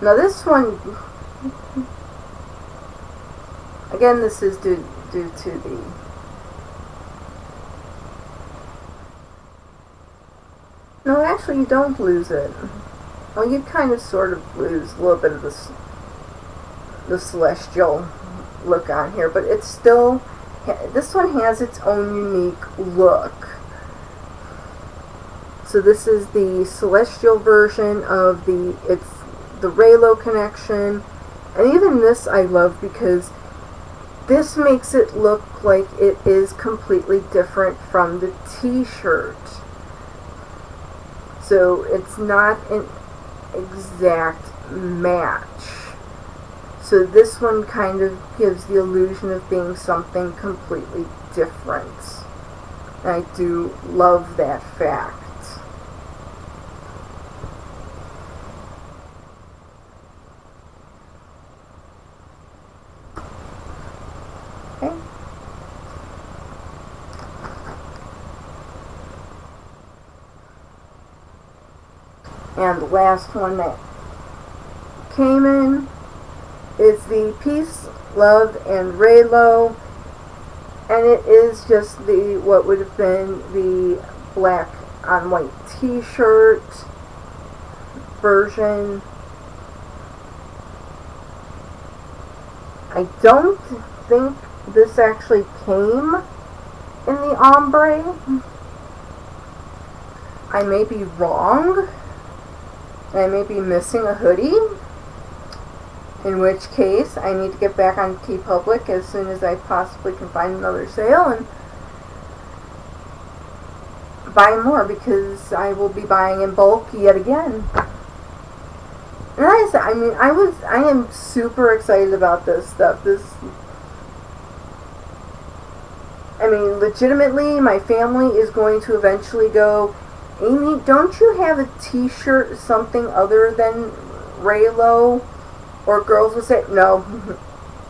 Now this one, again, this is due to the no, actually you don't lose it. Well, you kind of sort of lose a little bit of the celestial look on here, but it's still, this one has its own unique look. So this is the celestial version of it's the Reylo connection, and even this I love because this makes it look like it is completely different from the t-shirt. So it's not an exact match. So this one kind of gives the illusion of being something completely different. And I do love that fact. Okay. And the last one that came in is the Peace, Love, and Reylo, and it is just the what would have been the black on white t-shirt version. I don't think this actually came in the ombre. I may be wrong. I may be missing a hoodie, in which case I need to get back on TeePublic as soon as I possibly can find another sale and buy more, because I will be buying in bulk yet again. And like I said, I mean, I am super excited about this stuff. I mean, legitimately, my family is going to eventually go, Amy, don't you have a t-shirt something other than Reylo? Or girls will say, no,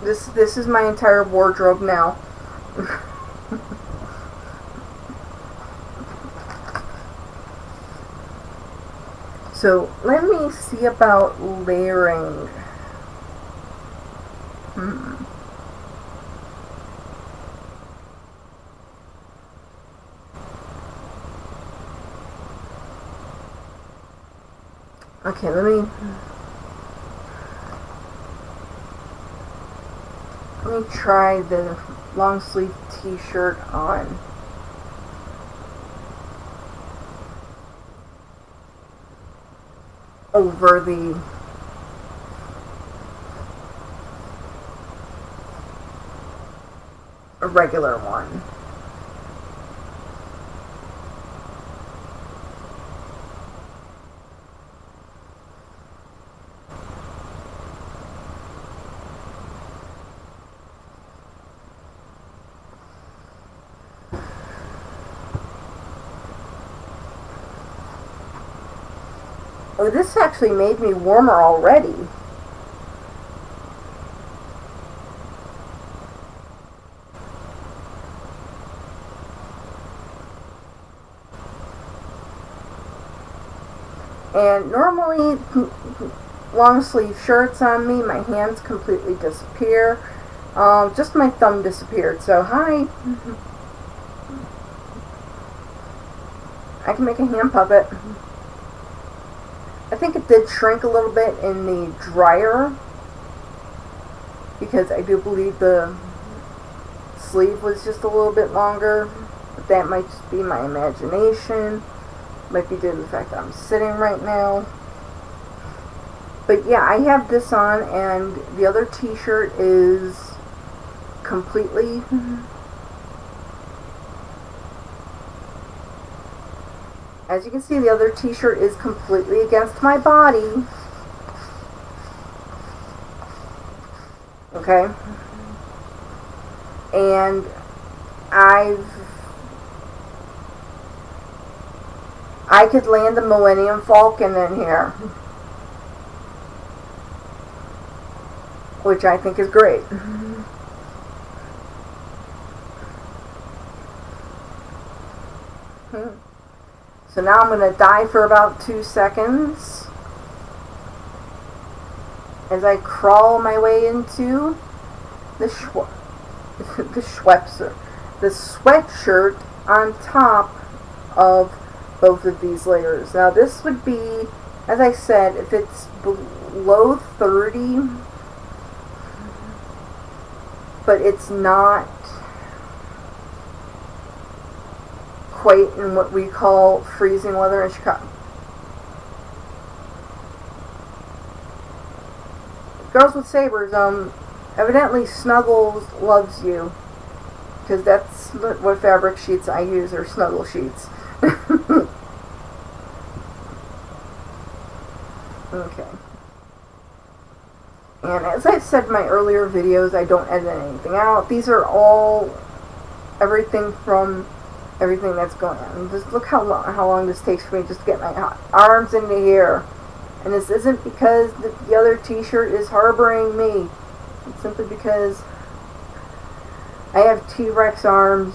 this is my entire wardrobe now. So let me see about layering. Okay, let me try the long sleeve t-shirt on. Over the regular one. Oh, this actually made me warmer already. And normally, long sleeve shirts on me, my hands completely disappear. Just my thumb disappeared, so hi. I can make a hand puppet. I think it did shrink a little bit in the dryer because I do believe the sleeve was just a little bit longer, but that might just be my imagination. Might be due to the fact that I'm sitting right now. But yeah, I have this on, and the other t-shirt is completely as you can see, the other t-shirt is completely against my body. Okay? And I could land a Millennium Falcon in here, which I think is great. So now I'm going to die for about 2 seconds as I crawl my way into the sweatshirt on top of both of these layers. Now this would be, as I said, if it's below 30, but it's not quite in what we call freezing weather in Chicago. Girls with Sabers, evidently Snuggles loves you, because that's what fabric sheets I use, are Snuggle sheets. Okay. And as I've said in my earlier videos, I don't edit anything out. These are all everything that's going on. Just look how long this takes for me just to get my arms into here. And this isn't because the other t-shirt is harboring me. It's simply because I have T-Rex arms.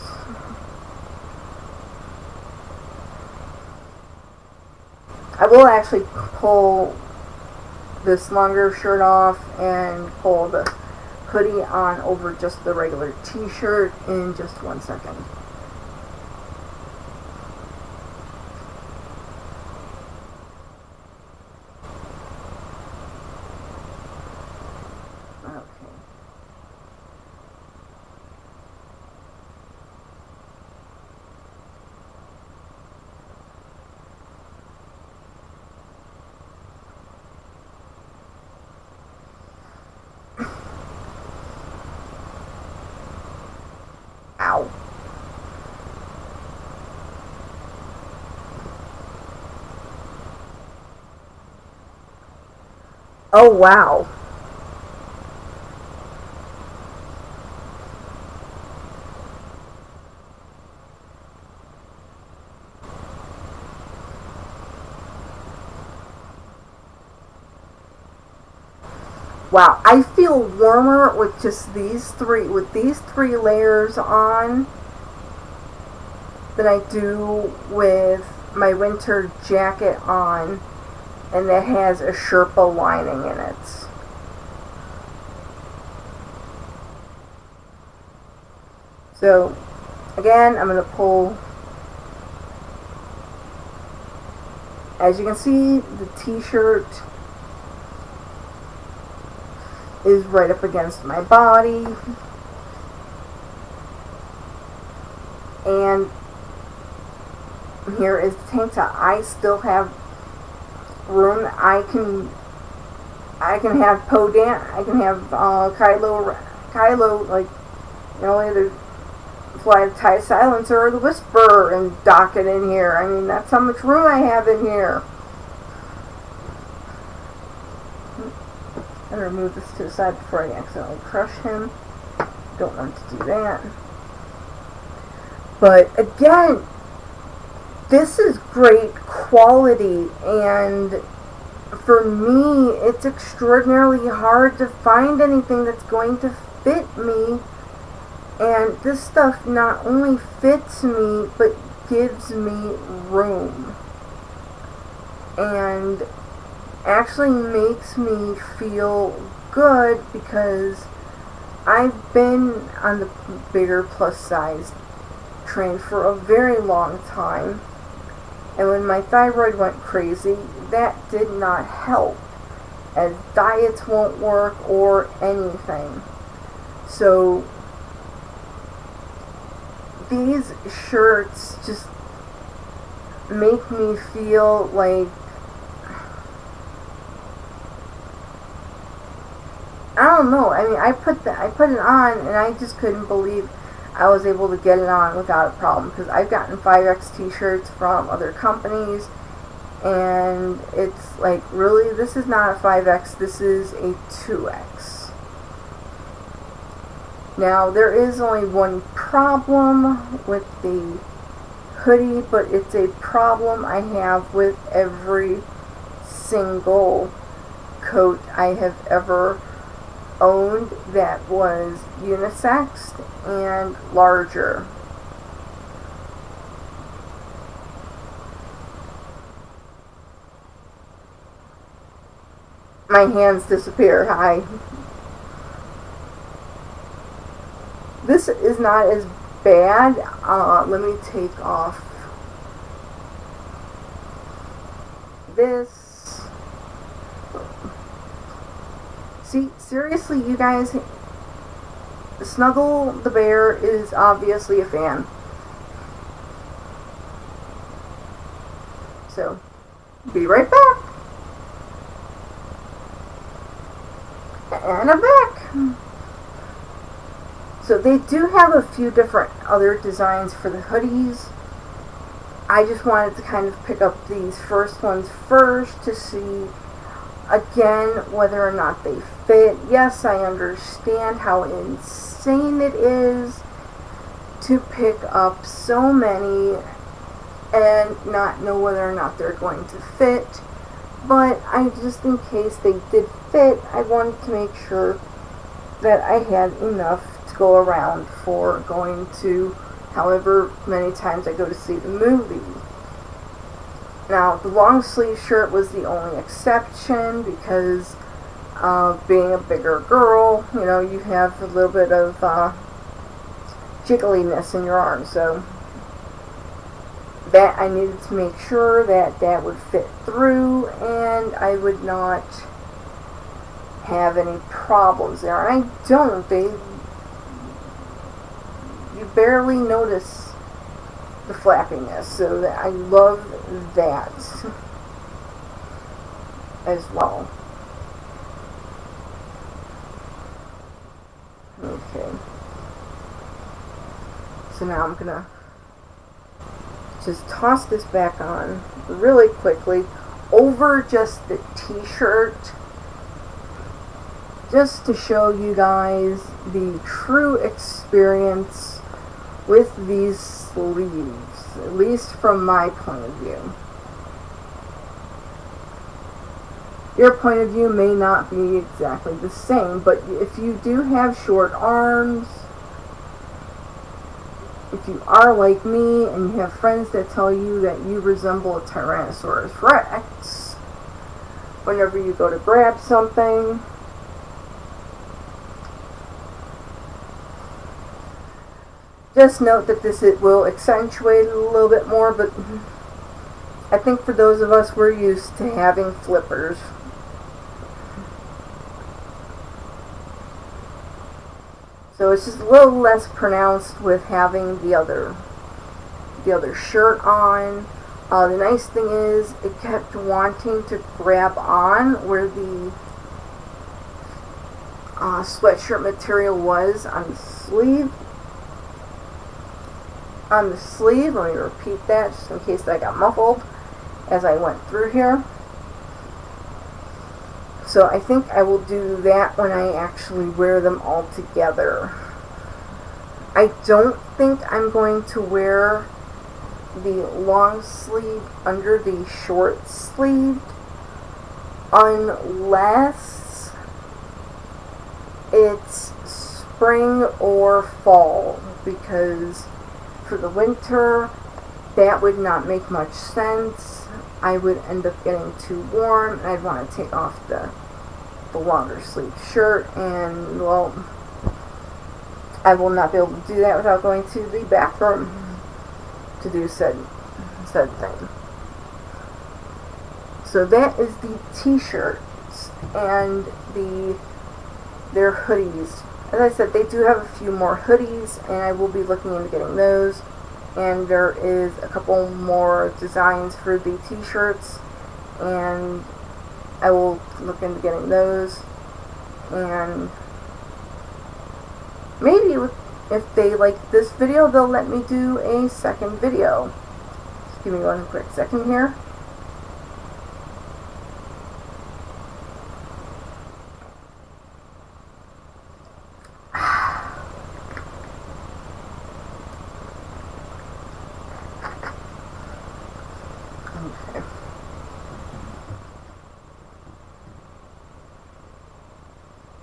I will actually pull this longer shirt off and pull the hoodie on over just the regular t-shirt in just 1 second. Ow. Oh, wow. Wow, I feel warmer with just these three layers on than I do with my winter jacket on, and that has a Sherpa lining in it. So, again, I'm going to pull, as you can see, the t-shirt is right up against my body, and here is the tank top. I still have room. I can have Podan, I can have Kylo, like, you know, either fly the TIE Silencer or the Whisperer and dock it in here. I mean, that's how much room I have in here. I'm going to move this to the side before I accidentally crush him. Don't want to do that. But again, this is great quality, and for me, it's extraordinarily hard to find anything that's going to fit me. And this stuff not only fits me, but gives me room. And actually makes me feel good, because I've been on the bigger plus size train for a very long time, And when my thyroid went crazy, that did not help, as diets won't work or anything. So these shirts just make me feel like, I don't know. I mean, I put it on, and I just couldn't believe I was able to get it on without a problem. Because I've gotten 5X t-shirts from other companies, and it's like, really, this is not a 5X. This is a 2X. Now, there is only one problem with the hoodie, but it's a problem I have with every single coat I have ever owned that was unisex and larger. My hands disappear. Hi. This is not as bad. Let me take off this. See, seriously, you guys, Snuggle the Bear is obviously a fan. So, be right back. And I'm back. So they do have a few different other designs for the hoodies. I just wanted to kind of pick up these first ones first to see, again, whether or not they fit. Yes, I understand how insane it is to pick up so many and not know whether or not they're going to fit. But just in case they did fit, I wanted to make sure that I had enough to go around for going to however many times I go to see the movie. Now, the long sleeve shirt was the only exception because of being a bigger girl. You know, you have a little bit of jiggliness in your arms, so that I needed to make sure that that would fit through and I would not have any problems there. And I don't. You barely notice the flappiness, so that I love that as well. Okay. So now I'm gonna just toss this back on really quickly over just the t-shirt, just to show you guys the true experience with these sleeves, at least from my point of view. Your point of view may not be exactly the same, but if you do have short arms, if you are like me and you have friends that tell you that you resemble a Tyrannosaurus Rex whenever you go to grab something, just note that it will accentuate it a little bit more, but I think for those of us, we're used to having flippers. So it's just a little less pronounced with having the other shirt on. The nice thing is it kept wanting to grab on where the sweatshirt material was on the sleeve. Let me repeat that just in case that got muffled as I went through here. So I think I will do that when I actually wear them all together. I don't think I'm going to wear the long sleeve under the short sleeve unless it's spring or fall, because for the winter that would not make much sense. I would end up getting too warm and I'd want to take off the longer sleeve shirt, and well, I will not be able to do that without going to the bathroom to do said thing. So that is the t-shirts and their hoodies. As I said, they do have a few more hoodies, and I will be looking into getting those. And there is a couple more designs for the t-shirts, and I will look into getting those. And maybe if they like this video, they'll let me do a second video. Just give me one quick second here. Okay.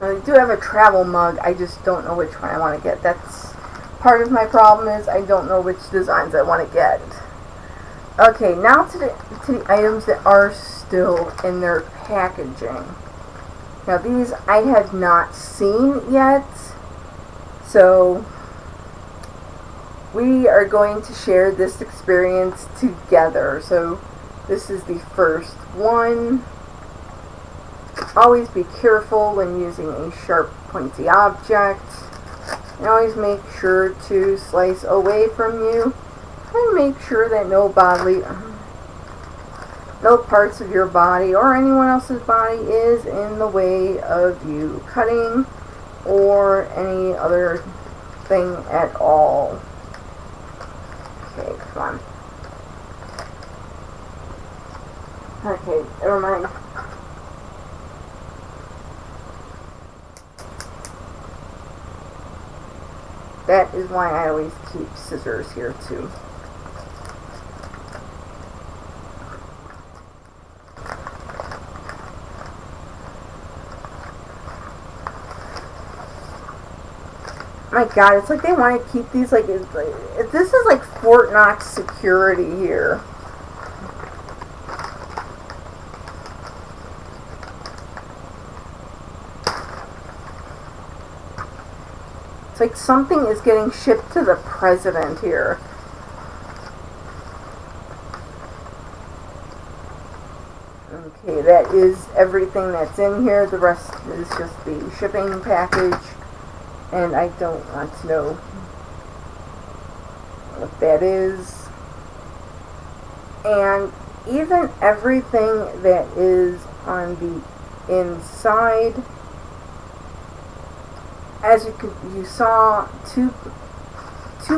I do have a travel mug, I just don't know which one I want to get. That's part of my problem, is I don't know which designs I want to get. Okay, now to the items that are still in their packaging. Now these I have not seen yet, so we are going to share this experience together. So this is the first one. Always be careful when using a sharp, pointy object. And always make sure to slice away from you, and make sure that no parts of your body or anyone else's body is in the way of you cutting or any other thing at all. Okay, come on. Okay, never mind. That is why I always keep scissors here too. My God, it's like they want to keep these like, this is like Fort Knox security here. It's like something is getting shipped to the president here. Okay, that is everything that's in here. The rest is just the shipping package. And I don't want to know what that is. And even everything that is on the inside, as you saw, two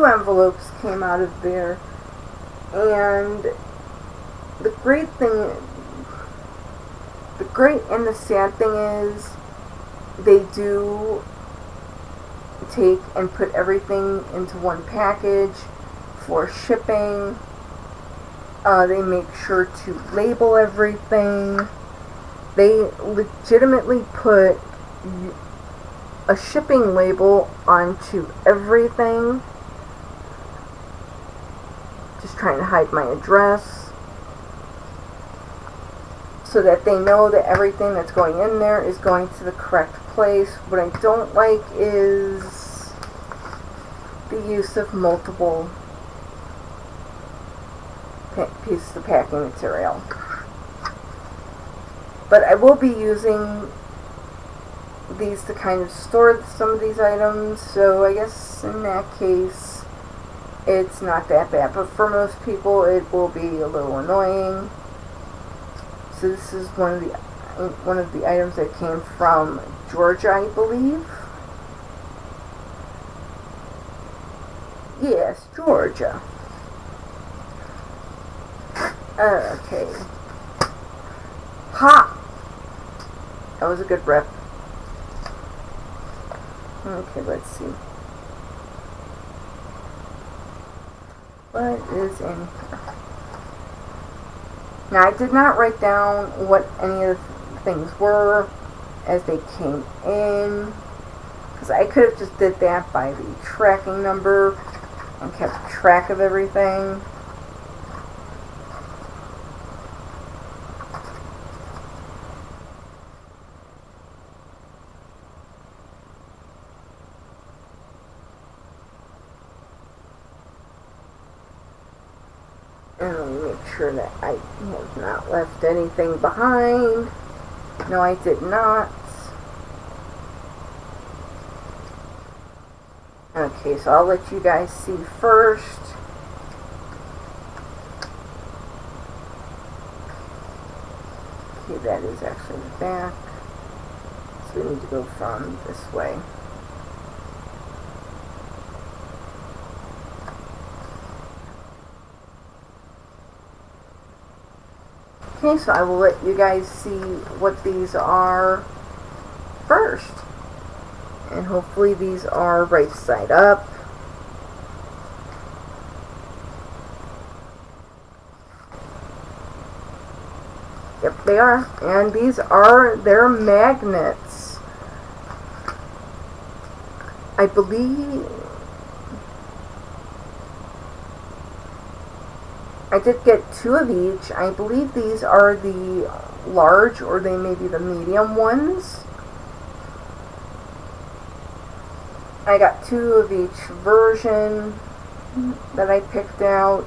envelopes came out of there. And the great and the sad thing is, they do take and put everything into one package for shipping. They make sure to label everything. They legitimately put a shipping label onto everything. Just trying to hide my address, so that they know that everything that's going in there is going to the correct place. What I don't like is the use of multiple pieces of packing material. But I will be using these to kind of store some of these items, so I guess in that case it's not that bad. But for most people it will be a little annoying. So this is one of the items that came from Georgia, I believe. Yes, Georgia. Okay. Ha! That was a good rip. Okay, let's see. What is in here? Now, I did not write down what any of the things were as they came in, because I could have just did that by the tracking number and kept track of everything. And let me make sure that I have not left anything behind. No, I did not. Okay, so I'll let you guys see first. Okay, that is actually the back. So we need to go from this way. Okay, so I will let you guys see what these are first. And hopefully these are right side up. Yep, they are. And these are their magnets. I believe I did get 2 of each. I believe these are the large, or they may be the medium ones. I got 2 of each version that I picked out.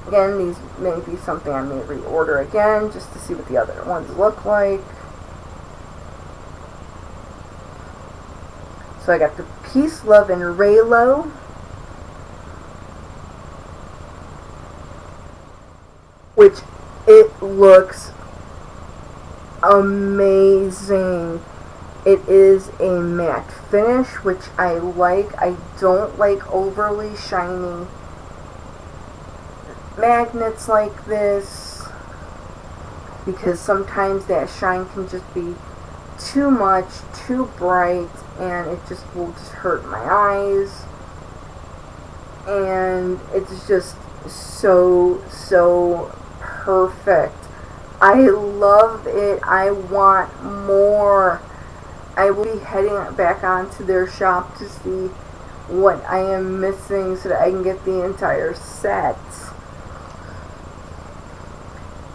Again, these may be something I may reorder again just to see what the other ones look like. So I got the Peace, Love, and Reylo. Which it looks amazing. It is a matte finish, which I like. I don't like overly shiny magnets like this, because sometimes that shine can just be too much, too bright, and it just will just hurt my eyes. And it's just so perfect. I love it. I want more. I will be heading back onto their shop to see what I am missing so that I can get the entire set.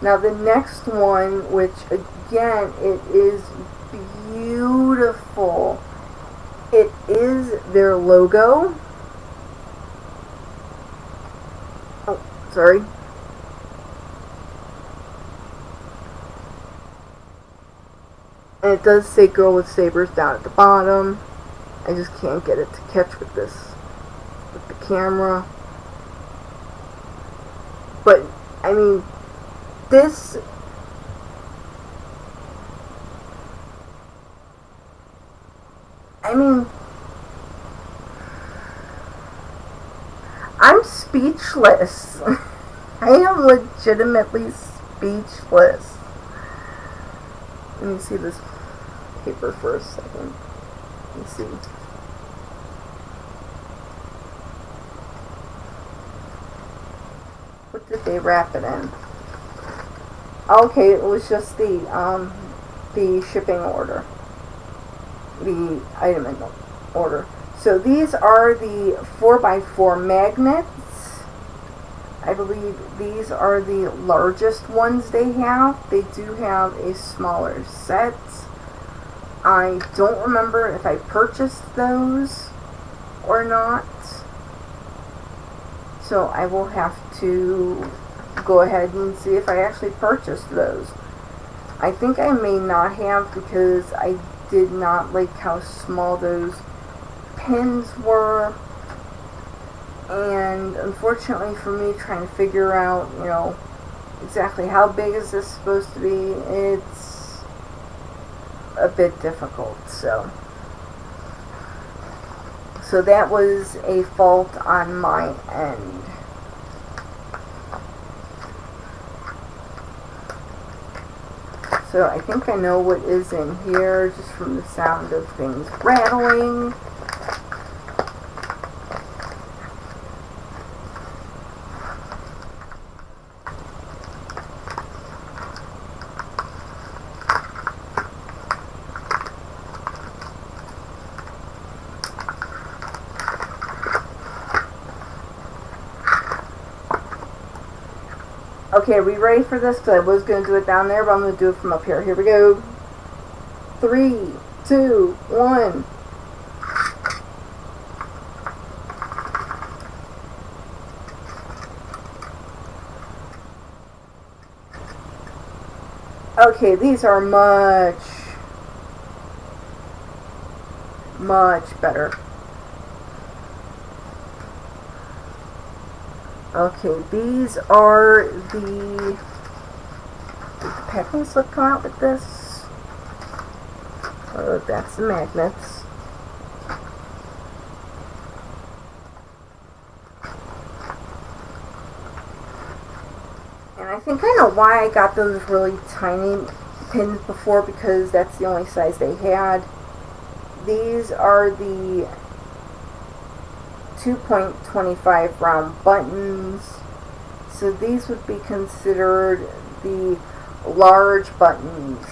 Now the next one, which again, it is beautiful. It is their logo. Oh, sorry. And it does say Girl with Sabers down at the bottom. I just can't get it to catch with this, with the camera. But, I mean, this, I'm speechless. I am legitimately speechless. Let me see this paper for a second. Let me see. What did they wrap it in? Okay, it was just the shipping order. The item in the order. So these are the 4x4 magnets. I believe these are the largest ones they have. They do have a smaller set. I don't remember if I purchased those or not. So I will have to go ahead and see if I actually purchased those. I think I may not have, because I did not like how small those pins were. And unfortunately for me, trying to figure out, you know, exactly how big is this supposed to be, it's a bit difficult. So that was a fault on my end. So I think I know what is in here just from the sound of things rattling. Okay, are we ready for this? Because I was going to do it down there, but I'm going to do it from up here. Here we go. 3, 2, 1. Okay, these are much better. Okay, these are the packing slip come out with this. Oh, that's the magnets. And I think I know why I got those really tiny pins before, because that's the only size they had. These are the 2.25 round buttons. So these would be considered the large buttons.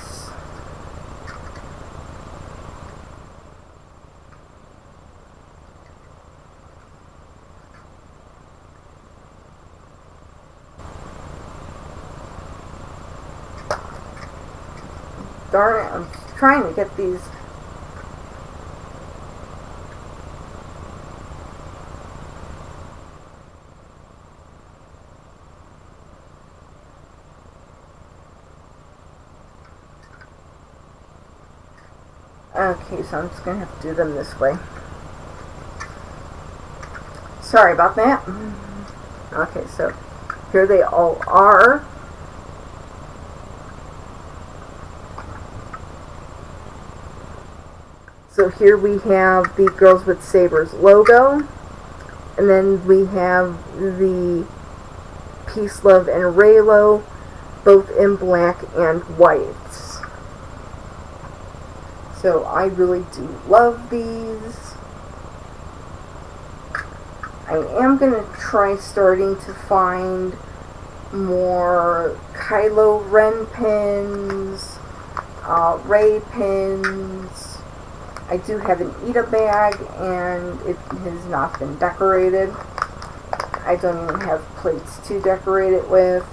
Darn it, I'm trying to get these. Okay, so I'm just going to have to do them this way. Sorry about that. Okay, so here they all are. So here we have the Girls with Sabers logo, and then we have the Peace, Love, and Reylo, both in black and white. So I really do love these. I am going to try starting to find more Kylo Ren pins, Rey pins. I do have an Ida bag, and it has not been decorated. I don't even have plates to decorate it with.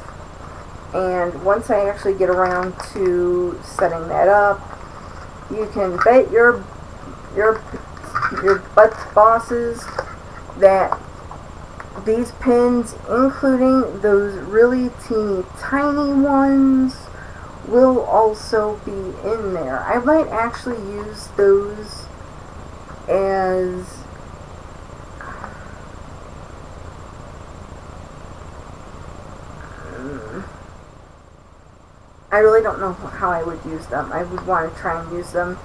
And once I actually get around to setting that up, you can bet your butt bosses that these pins, including those really teeny tiny ones, will also be in there. I might actually use those as I really don't know how I would use them. I would want to try and use them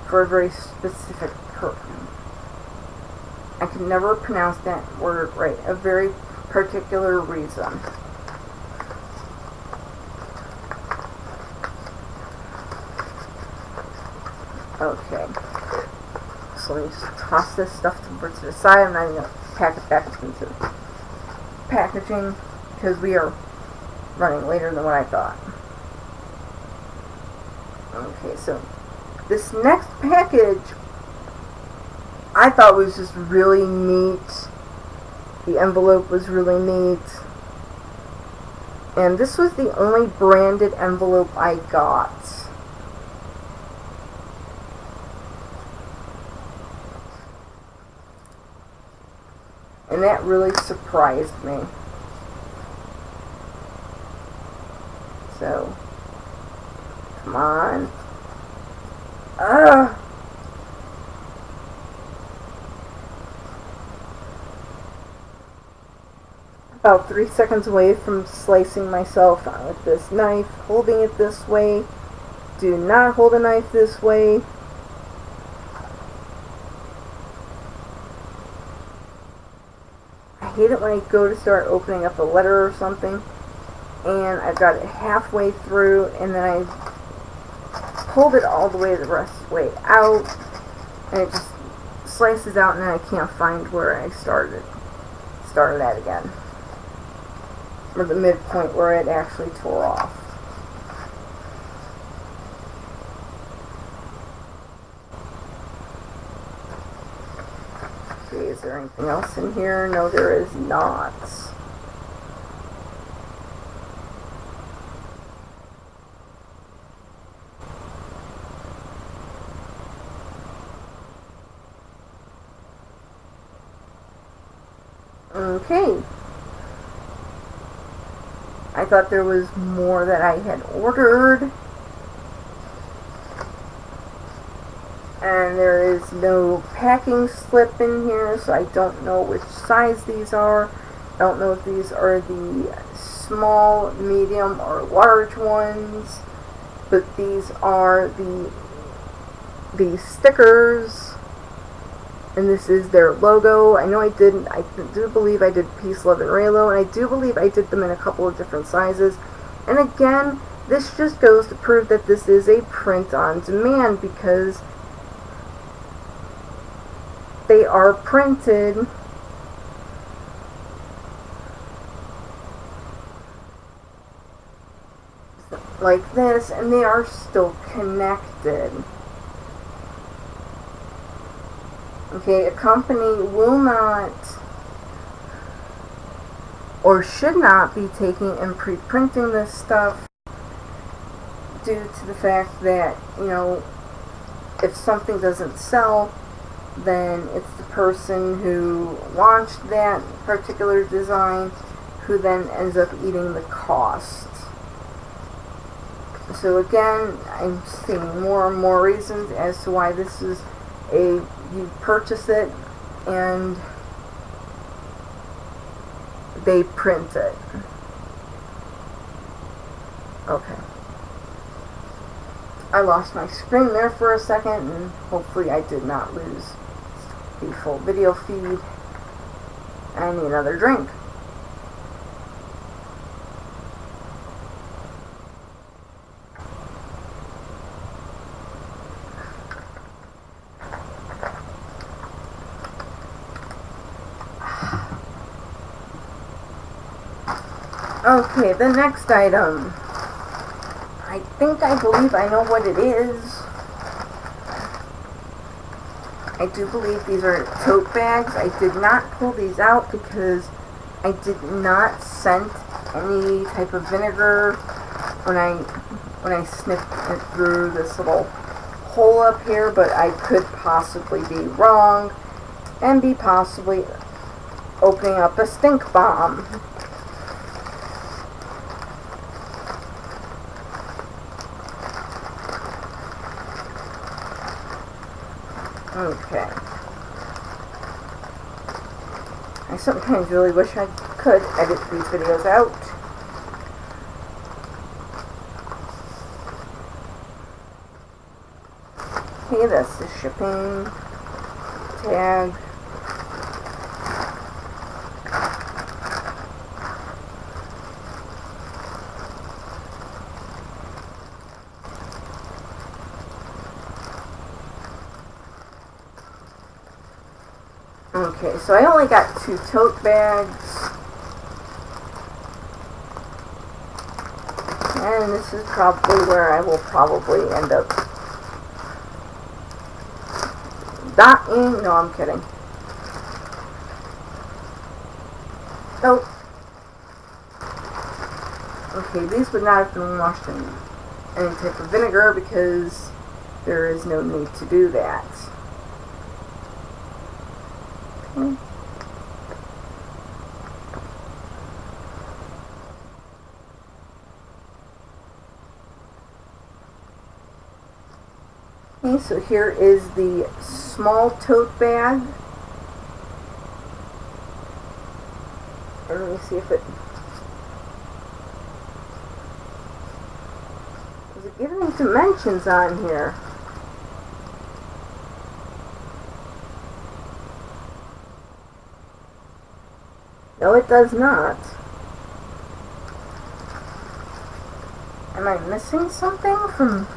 for a very specific purpose. I can never pronounce that word right. A very particular reason. Okay. So let me just toss this stuff over to the side. I'm not even going to pack it back into packaging because we are running later than what I thought. Okay, so this next package I thought was just really neat. The envelope was really neat. And this was the only branded envelope I got. And that really surprised me. So, come on. Ugh. About 3 seconds away from slicing myself with this knife, holding it this way. Do not hold a knife this way. I hate it when I go to start opening up a letter or something, and I've got it halfway through, and then I pulled it all the way the rest of the way out, and it just slices out, and then I can't find where I started at again. Or the midpoint where it actually tore off. Okay, is there anything else in here? No, there is not. Okay. I thought there was more that I had ordered, And there is no packing slip in here, so I don't know which size these are. I don't know if these are the small, medium, or large ones, but these are the stickers, and this is their logo. I know I do believe I did Peace, Love, and Reylo, and I do believe I did them in a couple of different sizes. And again, this just goes to prove that this is a print on demand, because they are printed like this, and they are still connected. Okay, a company will not or should not be taking and pre-printing this stuff due to the fact that, you know, if something doesn't sell, then it's the person who launched that particular design who then ends up eating the cost. So again, I'm seeing more and more reasons as to why this is you purchase it and they print it. Okay. I lost my screen there for a second, and hopefully I did not lose the full video feed. I need another drink. Okay, the next item. I believe I know what it is. I do believe these are tote bags. I did not pull these out because I did not scent any type of vinegar when I sniffed it through this little hole up here, but I could possibly be wrong and be possibly opening up a stink bomb. Okay. I sometimes really wish I could edit these videos out. Okay, that's the shipping tag. Okay, so I only got 2 tote bags, and this is probably where I will probably end up dying. No, I'm kidding. Nope. Okay, these would not have been washed in any type of vinegar because there is no need to do that. Okay. Okay, so here is the small tote bag. Let me see if it... Does it give any dimensions on here? No, it does not. Am I missing something from...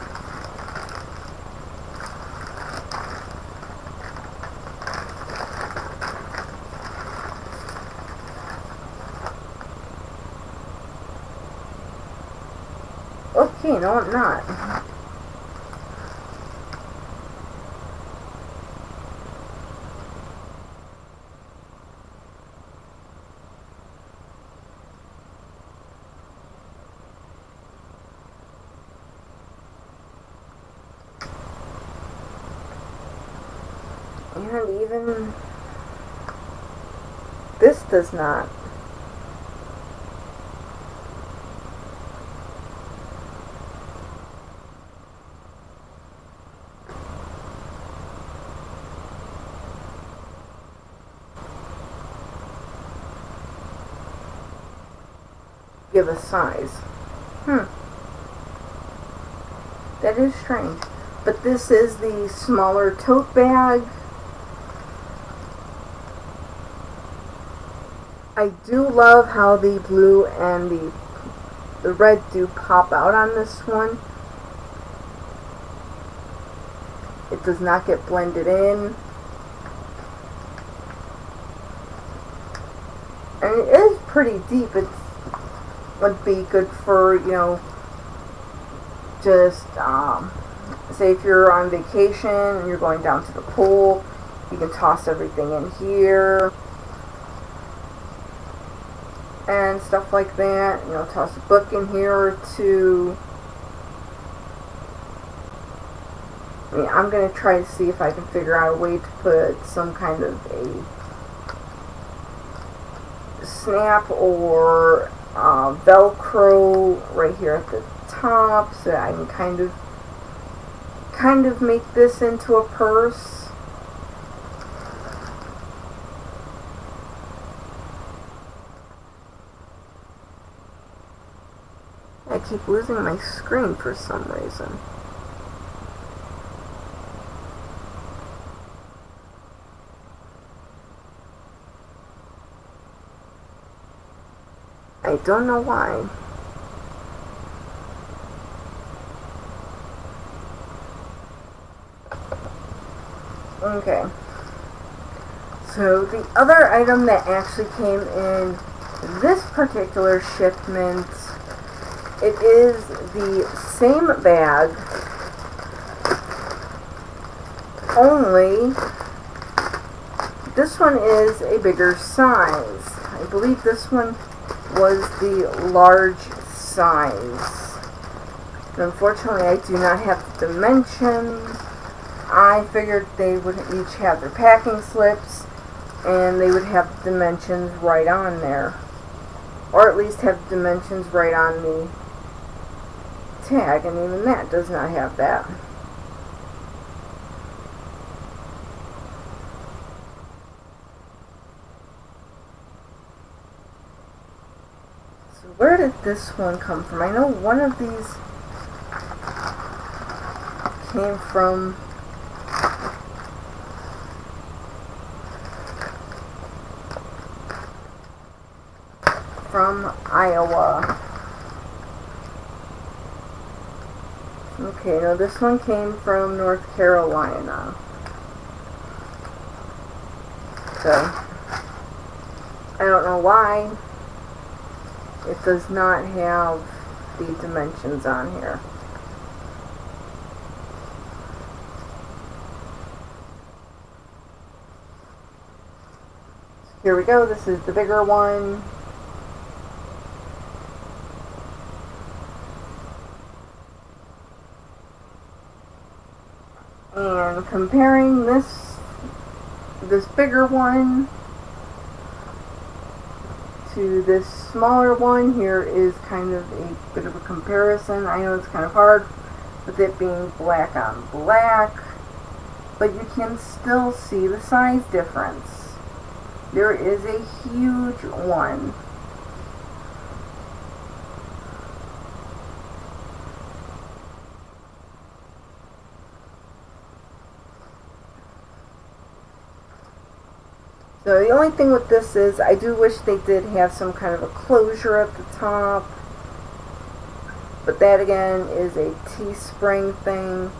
Okay, no, I'm not. And even this does not. give a size. That is strange. But this is the smaller tote bag. I do love how the blue and the red do pop out on this one. It does not get blended in. And it is pretty deep. It would be good for, you know, just, say if you're on vacation and you're going down to the pool, you can toss everything in here. And stuff like that. You know, toss a book in here or two. I mean, I'm going to try to see if I can figure out a way to put some kind of a snap or Velcro right here at the top so that I can kind of make this into a purse. I keep losing my screen for some reason. I don't know why. Okay. So the other item that actually came in this particular shipment, it is the same bag, only this one is a bigger size. I believe this one was the large size. And unfortunately, I do not have the dimensions. I figured they would each have their packing slips and they would have the dimensions right on there. Or at least have the dimensions right on the tag, and even that does not have that. So where did this one come from? I know one of these came from Iowa. Okay, now this one came from North Carolina. So, I don't know why it does not have the dimensions on here. So here we go, this is the bigger one. And comparing this bigger one to this smaller one, here is kind of a bit of a comparison. I know it's kind of hard with it being black on black, but you can still see the size difference. There is a huge one. So the only thing with this is I do wish they did have some kind of a closure at the top. But that again is a Teespring thing.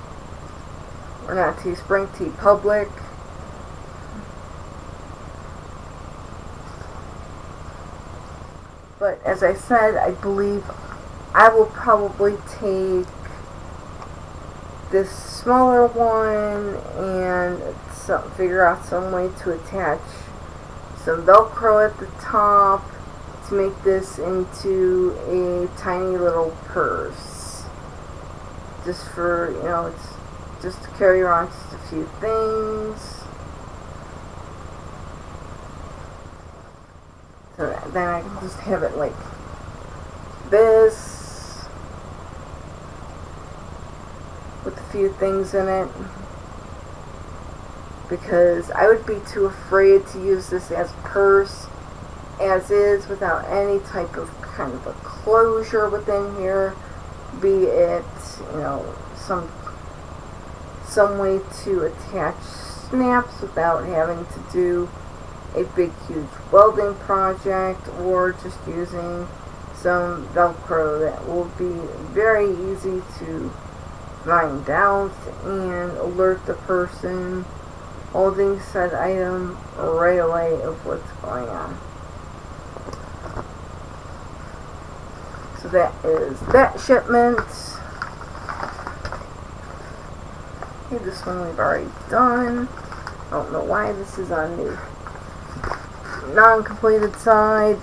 Or not Teespring, TeePublic. But as I said, I believe I will probably take this smaller one and figure out some way to attach some Velcro at the top to make this into a tiny little purse. Just for, you know, it's just to carry around just a few things. So then I can just have it like this with a few things in it. Because I would be too afraid to use this as a purse as is without any type of kind of a closure within here, be it, you know, some way to attach snaps without having to do a big huge welding project, or just using some Velcro that will be very easy to find out and alert the person holding said item right away of what's going on. So that is that shipment. Okay, this one we've already done. I don't know why this is on the non-completed side.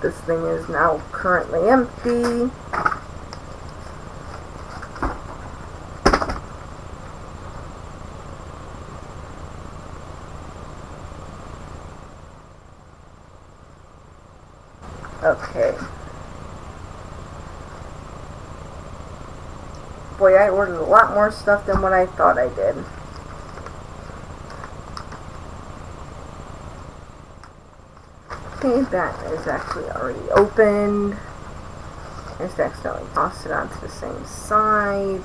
This thing is now currently empty. Okay. Boy, I ordered a lot more stuff than what I thought I did. Okay, that is actually already opened. I just accidentally tossed it onto the same side.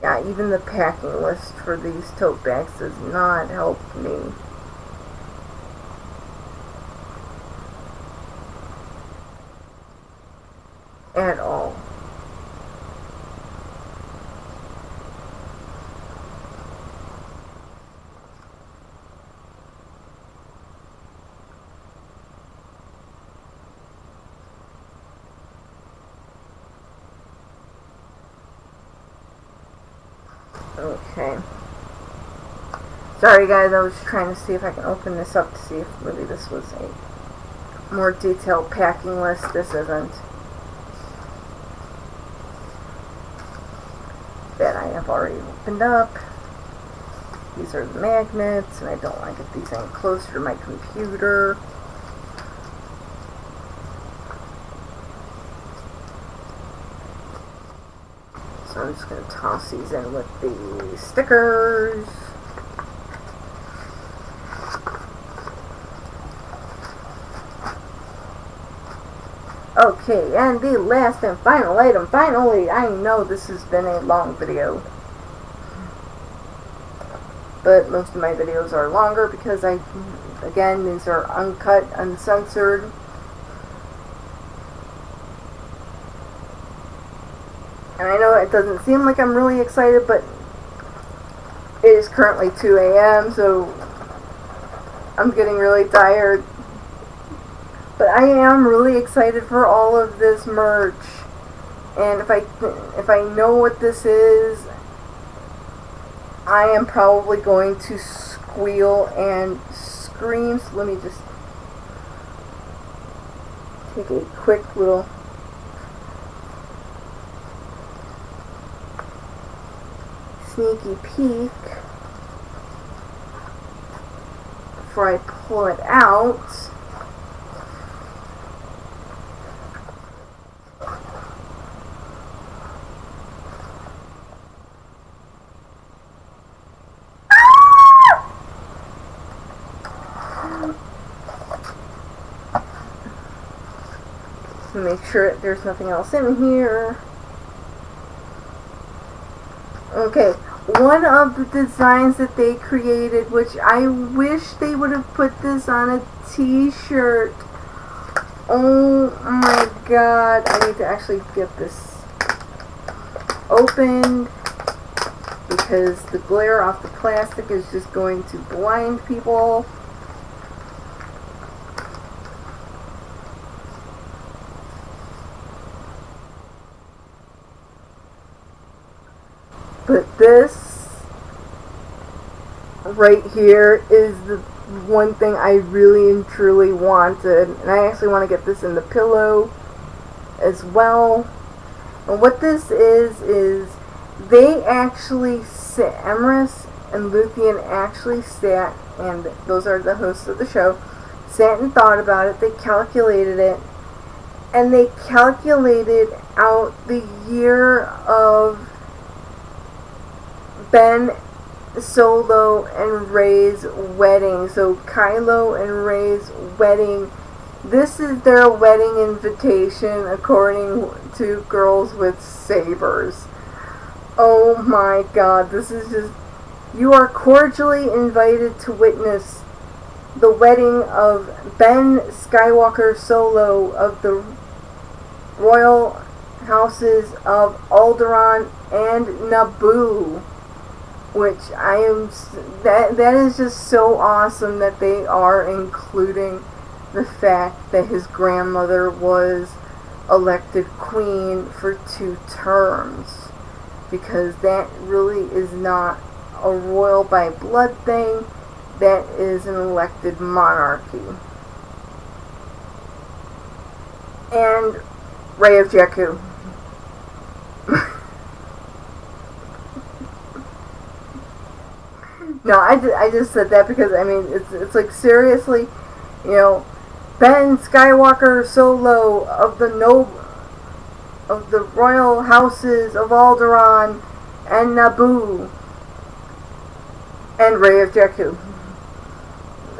Yeah, even the packing list for these tote bags does not help me. At all. Okay. Sorry guys, I was trying to see if I can open this up to see if maybe this was a more detailed packing list. This isn't. That I have already opened up. These are the magnets, and I don't want to get these any closer to my computer. So I'm just going to toss these in with the stickers. Okay, and the last and final item. Finally, I know this has been a long video, but most of my videos are longer because again, these are uncut, uncensored. And I know it doesn't seem like I'm really excited, but it is currently 2 a.m., so I'm getting really tired. But I am really excited for all of this merch. And if I know what this is, I am probably going to squeal and scream. So let me just take a quick little sneaky peek before I pull it out. To make sure that there's nothing else in here. Okay, one of the designs that they created, which I wish they would have put this on a t-shirt. Oh my god, I need to actually get this opened because the glare off the plastic is just going to blind people. But this right here is the one thing I really and truly wanted. And I actually want to get this in the pillow as well. And what this is they actually sit, Emrys and Luthien actually sat, and those are the hosts of the show, sat and thought about it. They calculated it. and they calculated out the year of Ben Solo and Rey's wedding. So Kylo and Rey's wedding. This is their wedding invitation according to Girls with Sabers. Oh my god, this is just... You are cordially invited to witness the wedding of Ben Skywalker Solo of the royal houses of Alderaan and Naboo. Which that is just so awesome that they are including the fact that his grandmother was elected queen for 2 terms. Because that really is not a royal by blood thing. That is an elected monarchy. And Rey of Jakku. No, I just said that because, I mean, it's like, seriously, you know, Ben Skywalker Solo of the royal houses of Alderaan and Naboo and Rey of Jakku.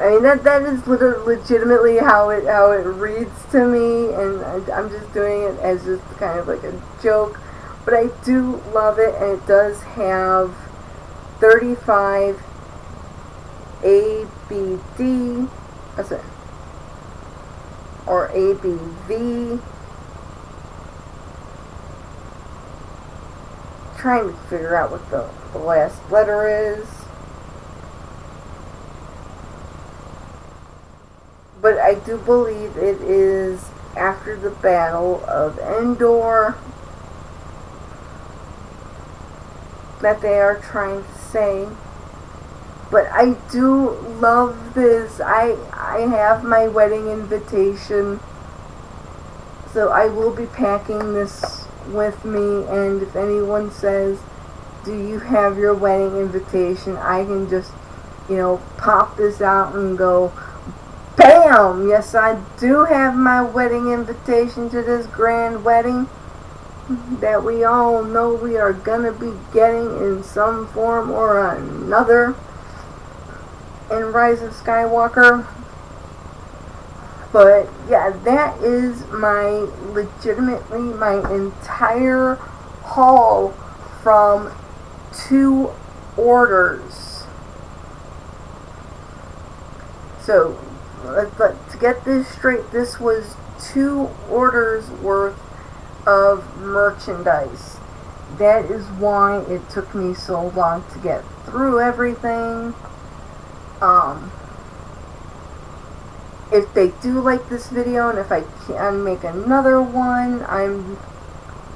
I mean, that is legitimately how it reads to me, and I'm just doing it as just kind of like a joke, but I do love it, and it does have 35 ABD, what's it, or ABV, trying to figure out what the last letter is, but I do believe it is after the Battle of Endor that they are trying to say. But I do love this. I have my wedding invitation, so I will be packing this with me, and if anyone says, do you have your wedding invitation, I can just, you know, pop this out and go, BAM! Yes, I do have my wedding invitation to this grand wedding that we all know we are gonna be getting in some form or another in Rise of Skywalker. But yeah, that is legitimately my entire haul from 2 orders. So to get this straight, this was 2 orders worth of merchandise. That is why it took me so long to get through everything. If they do like this video, and if I can make another one, I'm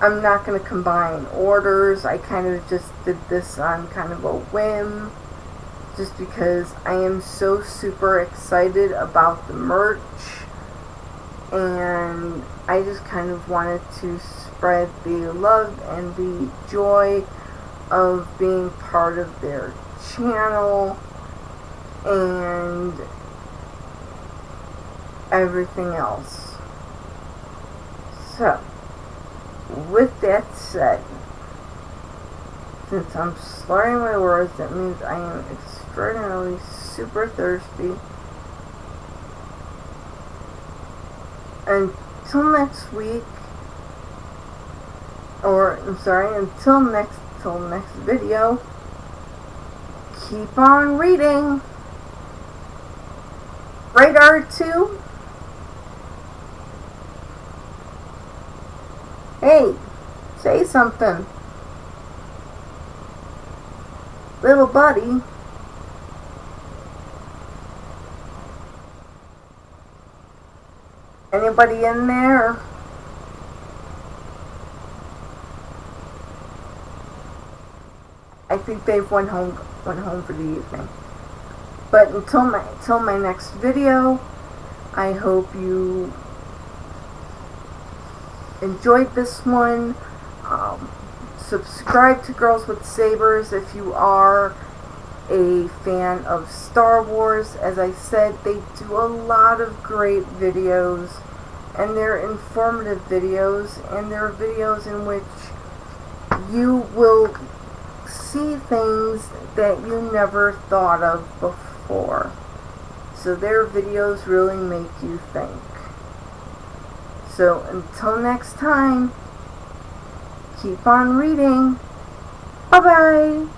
not going to combine orders. I kind of just did this on kind of a whim, just because I am so super excited about the merch, and I just kind of wanted to spread the love and the joy of being part of their channel and everything else. So, with that said, since I'm slurring my words, that means I am extraordinarily super thirsty. Until next week, or I'm sorry, until next video, keep on reading. Radar 2. Hey, say something. Little buddy. Anybody in there? I think they've went home for the evening. But until my next video, I hope you enjoyed this one. Subscribe to Girls with Sabers if you are a fan of Star Wars. As I said, they do a lot of great videos, and they're informative videos, and they're videos in which you will see things that you never thought of before. So their videos really make you think. So until next time, keep on reading. Bye-bye.